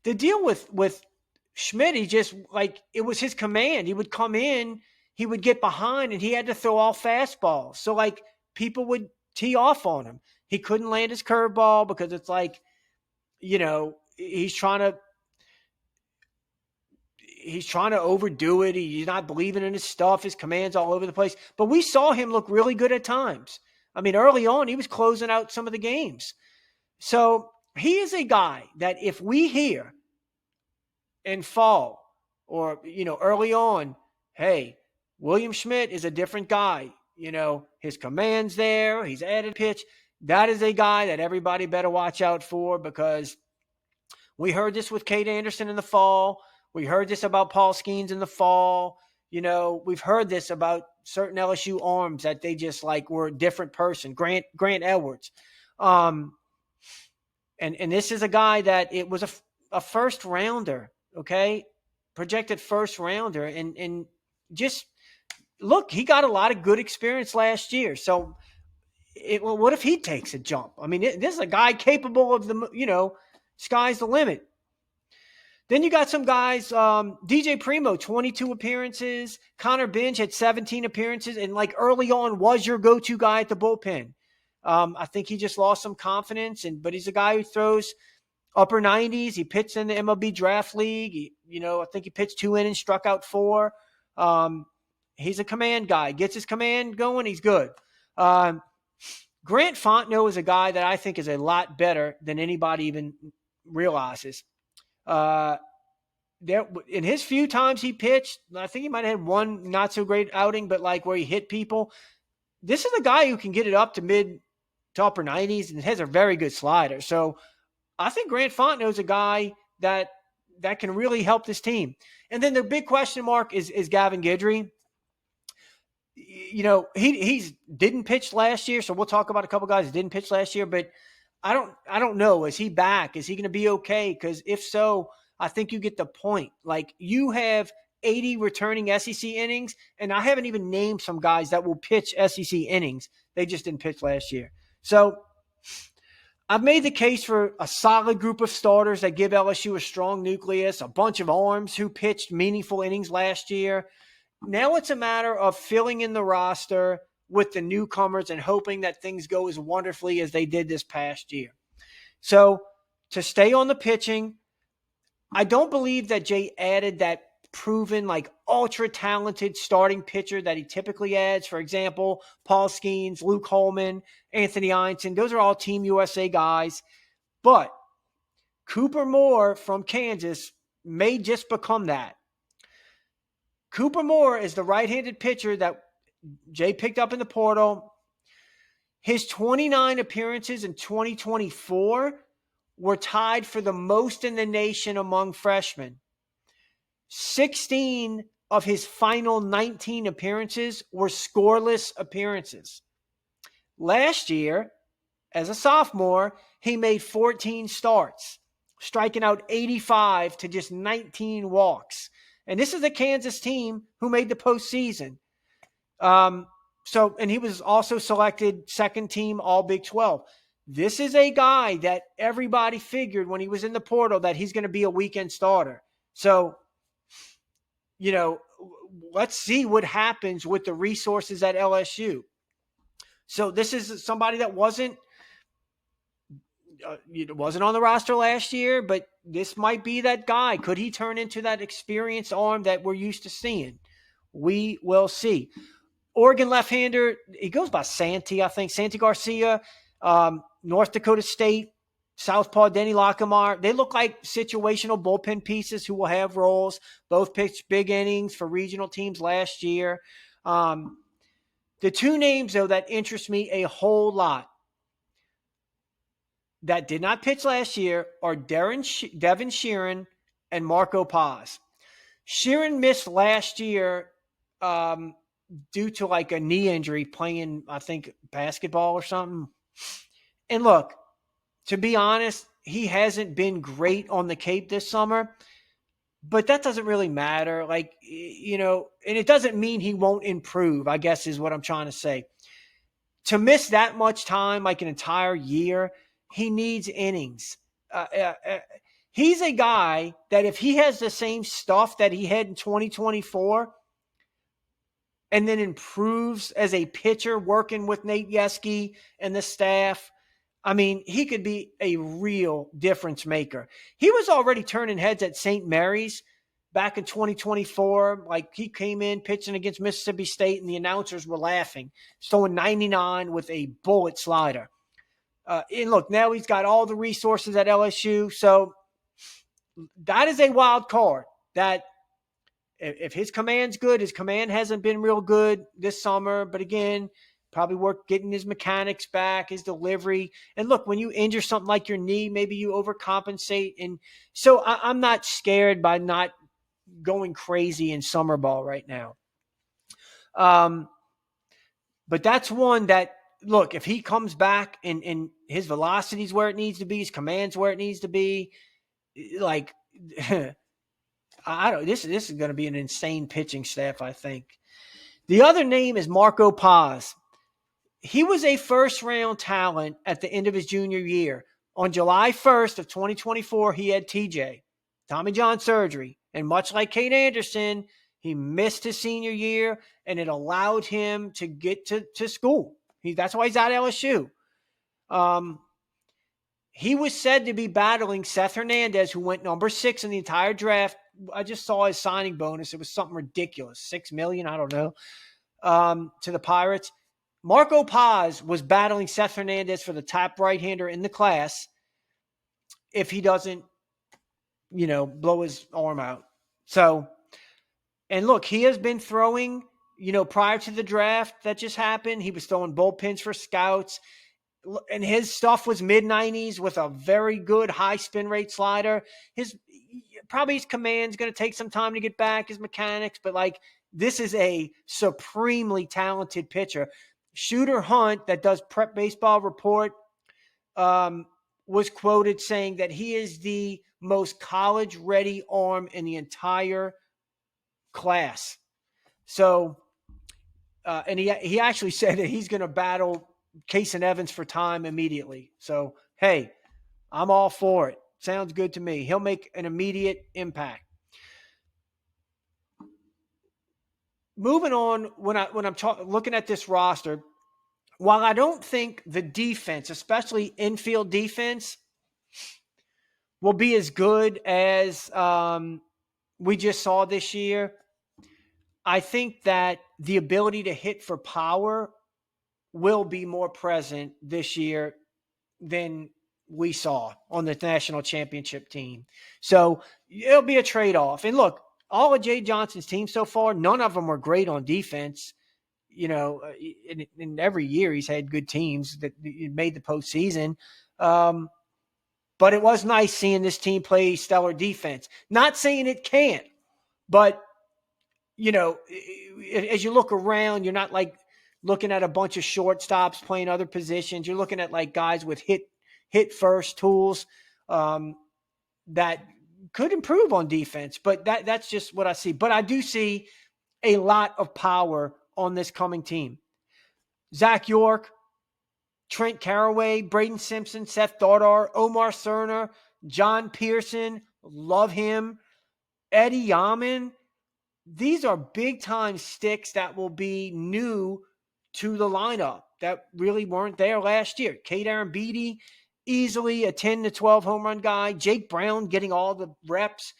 the deal with Schmidt, he just, like, it was his command. He would come in, he would get behind, and he had to throw all fastballs. So, like, people would tee off on him. He couldn't land his curveball because it's like, you know, he's trying to overdo it. He's not believing in his stuff. His command's all over the place. But we saw him look really good at times. I mean, early on, he was closing out some of the games. So he is a guy that if we hear in fall or, you know, early on, hey, William Schmidt is a different guy. You know, his command's there. He's added pitch. That is a guy that everybody better watch out for, because we heard this with Cade Anderson in the fall. We heard this about Paul Skeens in the fall. You know, we've heard this about certain LSU arms that they just like were a different person. Grant Edwards. And this is a guy that it was a first rounder, okay? Projected first rounder. And just look, he got a lot of good experience last year. So well, what if he takes a jump? I mean, this is a guy capable of the, you know, sky's the limit. Then you got some guys, DJ Primo, 22 appearances. Connor Binge had 17 appearances, and like early on was your go-to guy at the bullpen. I think he just lost some confidence, but he's a guy who throws upper 90s. He pitched in the MLB Draft League. I think he pitched 2 innings, struck out 4. He's a command guy. Gets his command going, he's good. Grant Fontenot is a guy that I think is a lot better than anybody even realizes. In his few times he pitched, I think he might have had one not so great outing, but like where he hit people. This is a guy who can get it up to mid to upper 90s and has a very good slider. So I think Grant Fontenot is a guy that can really help this team. And then the big question mark is Gavin Guidry. You know, he didn't pitch last year, so we'll talk about a couple guys that didn't pitch last year, but I don't know. Is he back? Is he going to be okay? Because if so, I think you get the point. Like, you have 80 returning SEC innings, and I haven't even named some guys that will pitch SEC innings. They just didn't pitch last year. So I've made the case for a solid group of starters that give LSU a strong nucleus, a bunch of arms who pitched meaningful innings last year. Now it's a matter of filling in the roster with the newcomers and hoping that things go as wonderfully as they did this past year. So to stay on the pitching, I don't believe that Jay added that proven, like, ultra-talented starting pitcher that he typically adds. For example, Paul Skeens, Luke Holman, Anthony Einstein. Those are all Team USA guys. But Cooper Moore from Kansas may just become that. Cooper Moore is the right-handed pitcher that Jay picked up in the portal. His 29 appearances in 2024 were tied for the most in the nation among freshmen. 16 of his final 19 appearances were scoreless appearances. Last year, as a sophomore, he made 14 starts, striking out 85 to just 19 walks. And this is a Kansas team who made the postseason. And he was also selected second team All Big 12. This is a guy that everybody figured when he was in the portal that he's going to be a weekend starter. So, you know, let's see what happens with the resources at LSU. So this is somebody that wasn't on the roster last year, but this might be that guy. Could he turn into that experienced arm that we're used to seeing? We will see. Oregon left-hander, he goes by Santi, I think. Santi Garcia, North Dakota State. Southpaw Denny Lockamore, they look like situational bullpen pieces who will have roles. Both pitched big innings for regional teams last year. The two names, though, that interest me a whole lot that did not pitch last year are Devin Sheeran and Marco Paz. Sheeran missed last year due to like a knee injury playing, I think, basketball or something. And look, to be honest, he hasn't been great on the Cape this summer, but that doesn't really matter. Like, you know, and it doesn't mean he won't improve, I guess is what I'm trying to say. To miss that much time, like an entire year, he needs innings. He's a guy that if he has the same stuff that he had in 2024 and then improves as a pitcher working with Nate Yeske and the staff, I mean, he could be a real difference maker. He was already turning heads at St. Mary's back in 2024. Like, he came in pitching against Mississippi State, and the announcers were laughing, throwing 99 with a bullet slider. And look, now he's got all the resources at LSU. So that is a wild card that if his command's good, his command hasn't been real good this summer, but again, probably work getting his mechanics back, his delivery. And look, when you injure something like your knee, maybe you overcompensate. And so I'm not scared by not going crazy in summer ball right now. But that's one that, look, if he comes back and his velocity's where it needs to be, his command's where it needs to be, like, this is going to be an insane pitching staff, I think. The other name is Marco Paz. He was a first-round talent at the end of his junior year. On July 1st of 2024, he had TJ, Tommy John surgery. And much like Kate Anderson, he missed his senior year, and it allowed him to get to school. That's why he's at LSU. He was said to be battling Seth Hernandez, who went number 6 in the entire draft. I just saw his signing bonus. It was something ridiculous, $6 million, I don't know, to the Pirates. Marco Paz was battling Seth Hernandez for the top right-hander in the class if he doesn't, blow his arm out. So, and look, he has been throwing, prior to the draft that just happened, he was throwing bullpens for scouts. And his stuff was mid-90s with a very good high spin rate slider. His command's going to take some time to get back, his mechanics, but like, this is a supremely talented pitcher. Shooter Hunt, that does Prep Baseball Report, was quoted saying that he is the most college-ready arm in the entire class. So, and he actually said that he's going to battle Case and Evans for time immediately. So, hey, I'm all for it. Sounds good to me. He'll make an immediate impact. Moving on, when I'm looking at this roster, while I don't think the defense, especially infield defense, will be as good as we just saw this year, I think that the ability to hit for power will be more present this year than we saw on the national championship team. So it'll be a trade-off. And look, all of Jay Johnson's teams so far, none of them were great on defense. In every year he's had good teams that made the postseason. But it was nice seeing this team play stellar defense. Not saying it can't, but, as you look around, you're not like looking at a bunch of shortstops playing other positions. You're looking at like guys with hit first tools that could improve on defense. But that's just what I see. But I do see a lot of power on this coming team. Zach York, Trent Caraway, Braden Simpson, Seth Dardar, Omar Cerner, John Pearson, love him, Eddie Yaman. These are big-time sticks that will be new to the lineup that really weren't there last year. Kate Arambidi, easily a 10 to 12 home run guy. Jake Brown getting all the reps,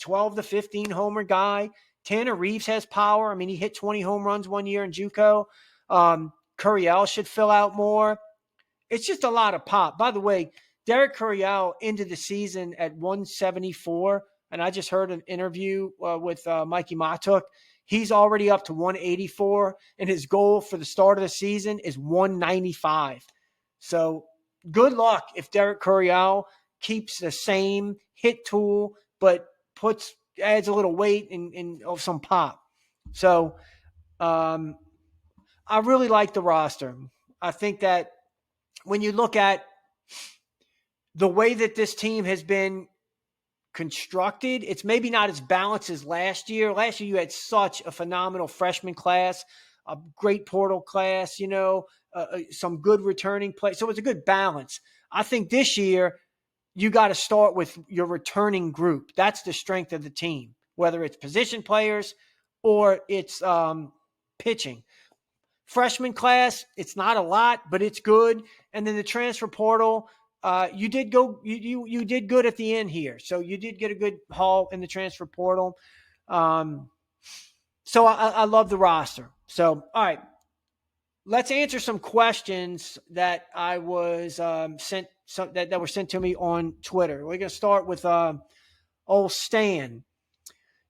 12 to 15 homer guy. Tanner Reeves has power. I mean, he hit 20 home runs one year in JUCO. Curiel should fill out more. It's just a lot of pop. By the way, Derek Curiel ended the season at 174, and I just heard an interview with Mikey Matuk. He's already up to 184, and his goal for the start of the season is 195. So good luck if Derek Curiel keeps the same hit tool, but adds a little weight and some pop. So I really like the roster. I think that when you look at the way that this team has been constructed, it's maybe not as balanced as last year. Last year, you had such a phenomenal freshman class, a great portal class, some good returning play. So it was a good balance. I think this year, you got to start with your returning group. That's the strength of the team, whether it's position players or it's pitching. Freshman class, it's not a lot, but it's good. And then the transfer portal, you did good at the end here. So you did get a good haul in the transfer portal. So I love the roster. So, all right, let's answer some questions that I was sent that were sent to me on Twitter. We're going to start with old Stan.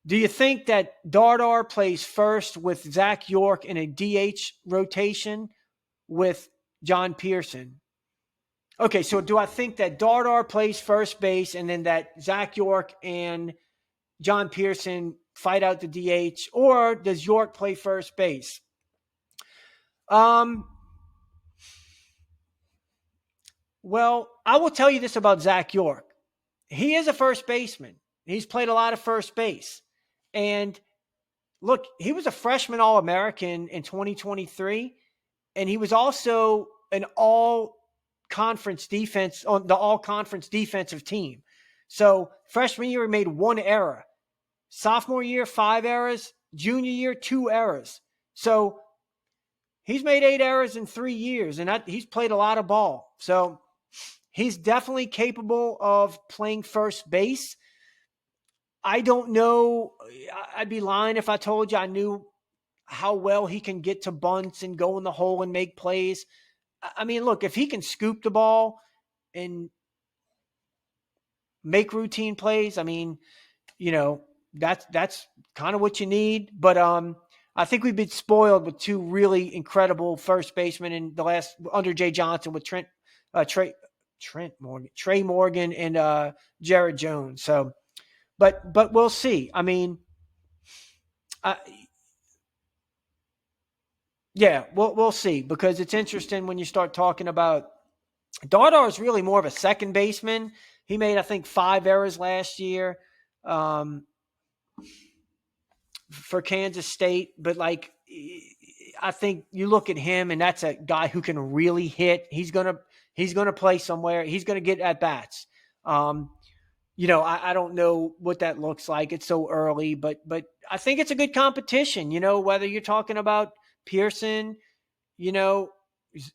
Do you think that Dardar plays first with Zach York in a DH rotation with John Pearson? Okay, so do I think that Dardar plays first base and then that Zach York and John Pearson fight out the DH, or does York play first base? Well, I will tell you this about Zach York. He is a first baseman. He's played a lot of first base. And look, he was a freshman All-American in 2023, and he was also an all-conference defense on the all-conference defensive team. So freshman year, he made one error. Sophomore year, 5 errors. Junior year, 2 errors. So he's made 8 errors in 3 years, and he's played a lot of ball. So he's definitely capable of playing first base. I don't know. I'd be lying if I told you I knew how well he can get to bunts and go in the hole and make plays. I mean, look, if he can scoop the ball and make routine plays, I mean, that's kind of what you need. But I think we've been spoiled with 2 really incredible first basemen in the last under Jay Johnson with Trey Morgan and Jared Jones. So, but we'll see. I mean, yeah, we'll see, because it's interesting when you start talking about Dardar is really more of a second baseman. He made, I think, 5 errors last year for Kansas State. But, I think you look at him, and that's a guy who can really hit. He's gonna play somewhere. He's gonna get at bats. I don't know what that looks like. It's so early, but I think it's a good competition. Whether you're talking about Pearson,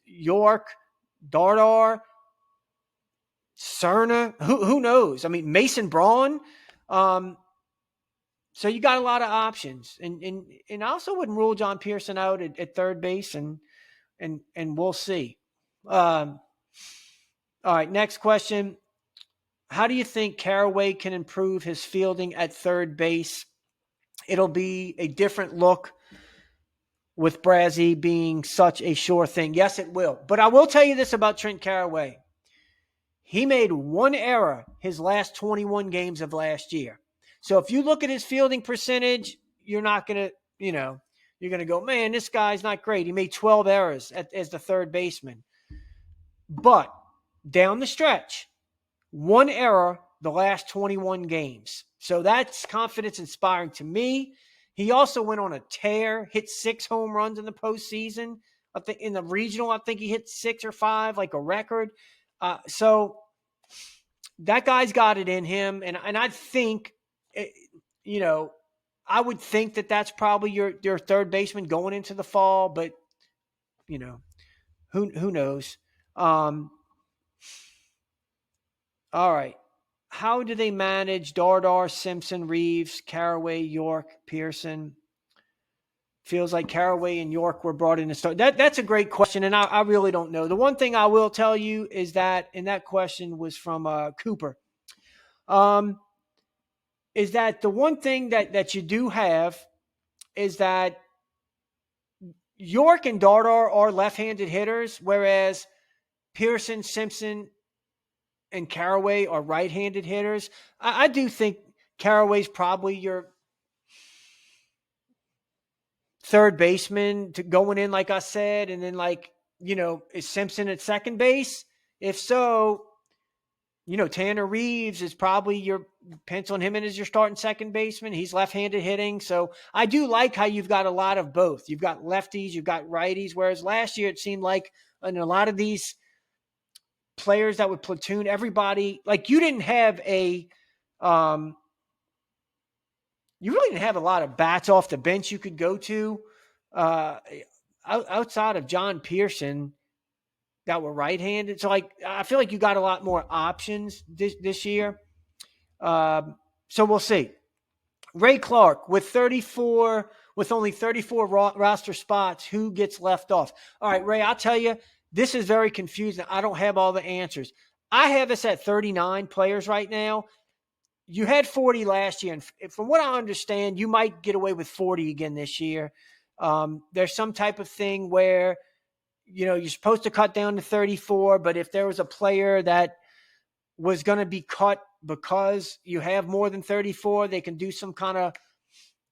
York, Dardar, Cerna, who knows? I mean, Mason Braun. So you got a lot of options, and I also wouldn't rule John Pearson out at third base, and we'll see. All right, next question. How do you think Caraway can improve his fielding at third base? It'll be a different look with Brazzi being such a sure thing. Yes, it will. But I will tell you this about Trent Caraway. He made 1 error his last 21 games of last year. So if you look at his fielding percentage, you're not going to, you're going to go, man, this guy's not great. He made 12 errors as the third baseman. But down the stretch, 1 error the last 21 games. So that's confidence inspiring to me. He also went on a tear, hit 6 home runs in the postseason. I think in the regional, I think he hit 6 or 5, like a record. So that guy's got it in him. And I think, I would think that that's probably your third baseman going into the fall, but who knows? All right. How do they manage Dardar, Simpson, Reeves, Caraway, York, Pearson? Feels like Caraway and York were brought in to start. That's a great question, and I really don't know. The one thing I will tell you is that, and that question was from Cooper, um, is that the one thing that you do have is that York and Dardar are left-handed hitters, whereas Pearson, Simpson, and Caraway are right-handed hitters. I do think Caraway's probably your third baseman to going in, like I said, and then is Simpson at second base? If so, Tanner Reeves is probably your penciling him in as your starting second baseman. He's left-handed hitting. So I do like how you've got a lot of both. You've got lefties, you've got righties, whereas last year it seemed like in a lot of these players that would platoon everybody, like you didn't have you really didn't have a lot of bats off the bench you could go to outside of John Pearson that were right-handed. So I feel like you got a lot more options this year. So we'll see. Ray Clark with only 34 roster spots, who gets left off? All right, Ray, I'll tell you, this is very confusing. I don't have all the answers. I have us at 39 players right now. You had 40 last year, and from what I understand, you might get away with 40 again this year. There's some type of thing where, you're supposed to cut down to 34, but if there was a player that was going to be cut because you have more than 34, they can do some kind of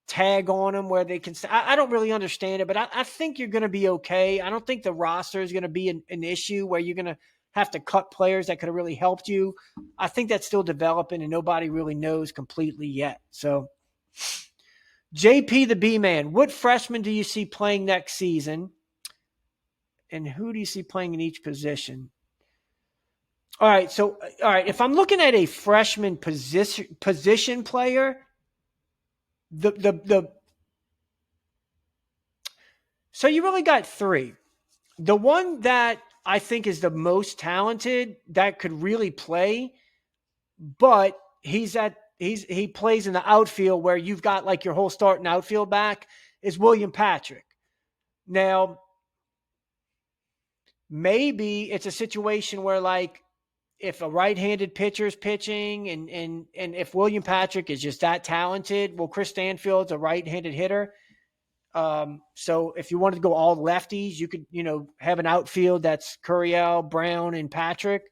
tag on them where they can – I don't really understand it, but I think you're going to be okay. I don't think the roster is going to be an issue where you're going to have to cut players that could have really helped you. I think that's still developing, and nobody really knows completely yet. So, JP the B-Man, what freshman do you see playing next season, and who do you see playing in each position? All right, if I'm looking at a freshman position player, so you really got three. The one that I think is the most talented that could really play, but he plays in the outfield where you've got like your whole starting outfield back, is William Patrick. Now, maybe it's a situation where like if a right-handed pitcher is pitching and if William Patrick is just that talented, well, Chris Stanfield's a right-handed hitter. So if you wanted to go all lefties, you could, have an outfield that's Curiel, Brown, and Patrick.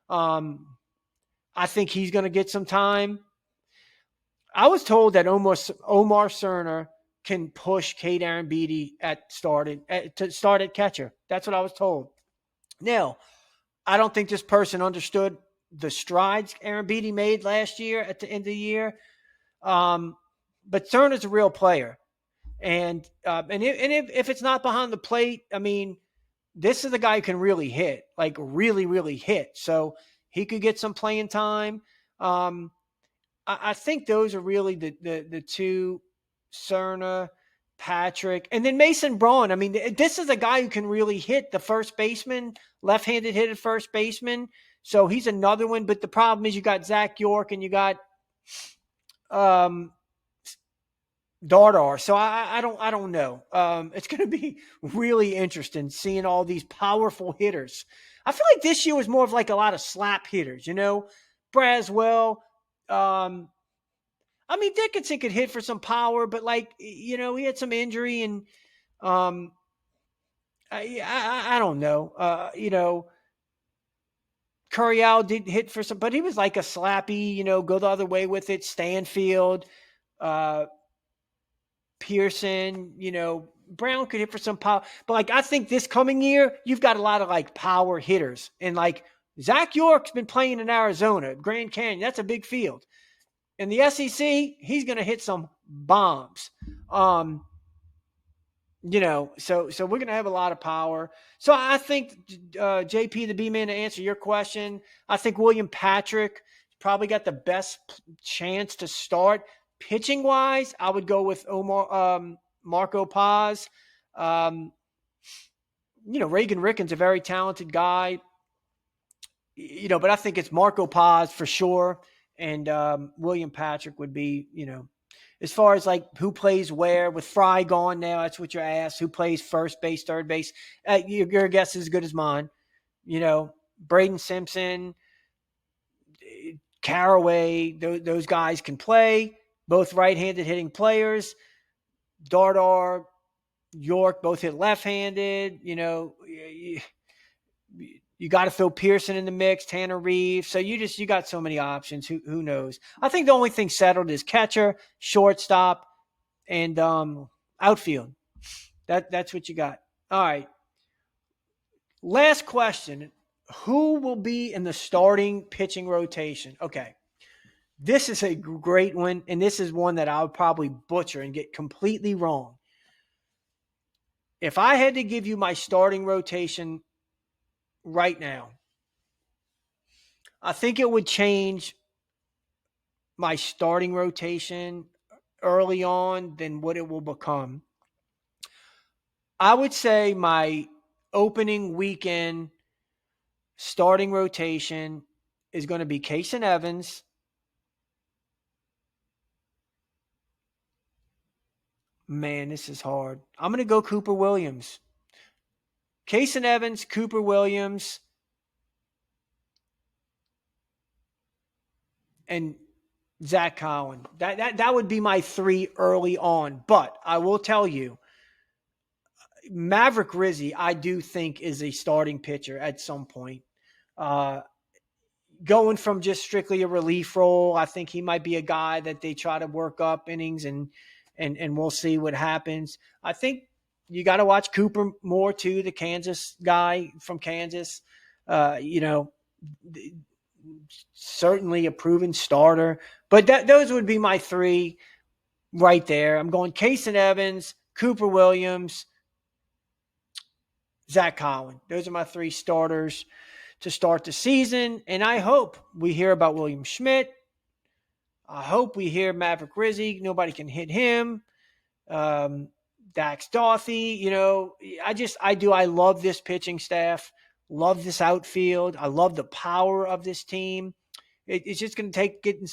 I think he's going to get some time. I was told that Omar Cerner can push Cade Arambidi to start at catcher. That's what I was told. Now, I don't think this person understood the strides Arambidi made last year at the end of the year. But Cerner's a real player. And if it's not behind the plate, I mean, this is a guy who can really hit, like really, really hit. So he could get some playing time. I think those are really the two, Cerna, Patrick, and then Mason Braun. I mean, this is a guy who can really hit the first baseman, left-handed hitted first baseman. So he's another one. But the problem is you got Zach York and you got Dardar. So I don't know. It's going to be really interesting seeing all these powerful hitters. I feel like this year was more of like a lot of slap hitters, Braswell. I mean, Dickinson could hit for some power, but he had some injury and I don't know. Curiel did hit for some, but he was like a slappy, go the other way with it. Stanfield, Pearson, Brown could hit for some power. But I think this coming year, you've got a lot of power hitters. And Zach York's been playing in Arizona, Grand Canyon. That's a big field. In the SEC, he's going to hit some bombs. So we're going to have a lot of power. So I think, JP the B-Man, to answer your question, I think William Patrick probably got the best chance to start. Pitching-wise, I would go with Marco Paz. Reagan Ricken's a very talented guy, but I think it's Marco Paz for sure. And William Patrick would be, as far as like who plays where, with Fry gone now, that's what you're asked. Who plays first base, third base? Your guess is as good as mine. Braden Simpson, Caraway, those guys can play. Both right-handed hitting players. Dardar, York, both hit left-handed. You got to throw Pearson in the mix, Tanner Reeves. So you got so many options. Who knows? I think the only thing settled is catcher, shortstop, and outfield. That's what you got. All right. Last question. Who will be in the starting pitching rotation? Okay. This is a great one, and this is one that I'll probably butcher and get completely wrong. If I had to give you my starting rotation right now, I think it would change my starting rotation early on than what it will become. I would say my opening weekend starting rotation is going to be Kason Evans, man, this is hard. I'm going to go Cooper Williams. Kason Evans, Cooper Williams, and Zach Collin. That would be my three early on. But I will tell you, Maverick Rizzi, I do think, is a starting pitcher at some point. Going from just strictly a relief role, I think he might be a guy that they try to work up innings, and we'll see what happens. I think you got to watch Cooper more too, the Kansas guy from Kansas. Certainly a proven starter. But those would be my three right there. I'm going Kason Evans, Cooper Williams, Zach Collin. Those are my three starters to start the season. And I hope we hear about William Schmidt. I hope we hear Maverick Rizzi. Nobody can hit him. Dax Daugherty. I love this pitching staff. Love this outfield. I love the power of this team. It's just going to take getting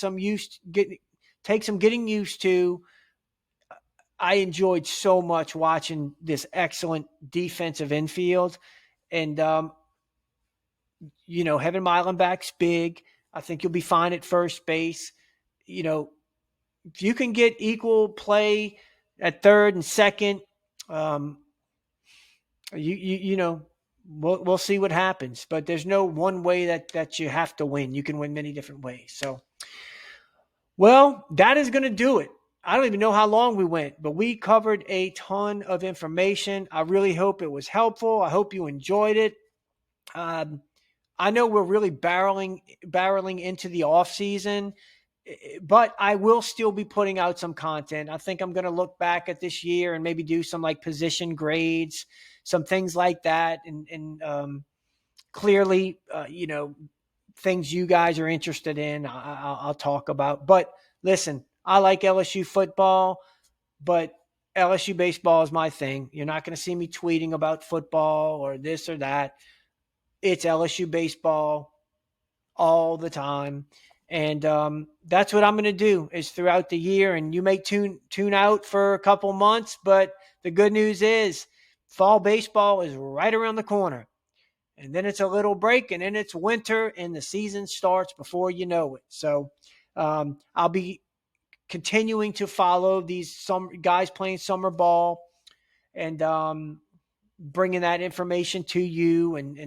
used to. I enjoyed so much watching this excellent defensive infield, and having Meilenbach's big. I think you'll be fine at first base. If you can get equal play at third and second, we'll see what happens. But there's no one way that you have to win. You can win many different ways. So, well, that is going to do it. I don't even know how long we went, but we covered a ton of information. I really hope it was helpful. I hope you enjoyed it. I know we're really barreling into the off season, but I will still be putting out some content. I think I'm going to look back at this year and maybe do some like position grades, some things like that. And clearly, things you guys are interested in, I'll talk about. But listen, I like LSU football, but LSU baseball is my thing. You're not going to see me tweeting about football or this or that. It's LSU baseball all the time. And that's what I'm going to do is throughout the year. And you may tune out for a couple months, but the good news is fall baseball is right around the corner. And then it's a little break, and then it's winter, and the season starts before you know it. So I'll be continuing to follow these some guys playing summer ball and bringing that information to you and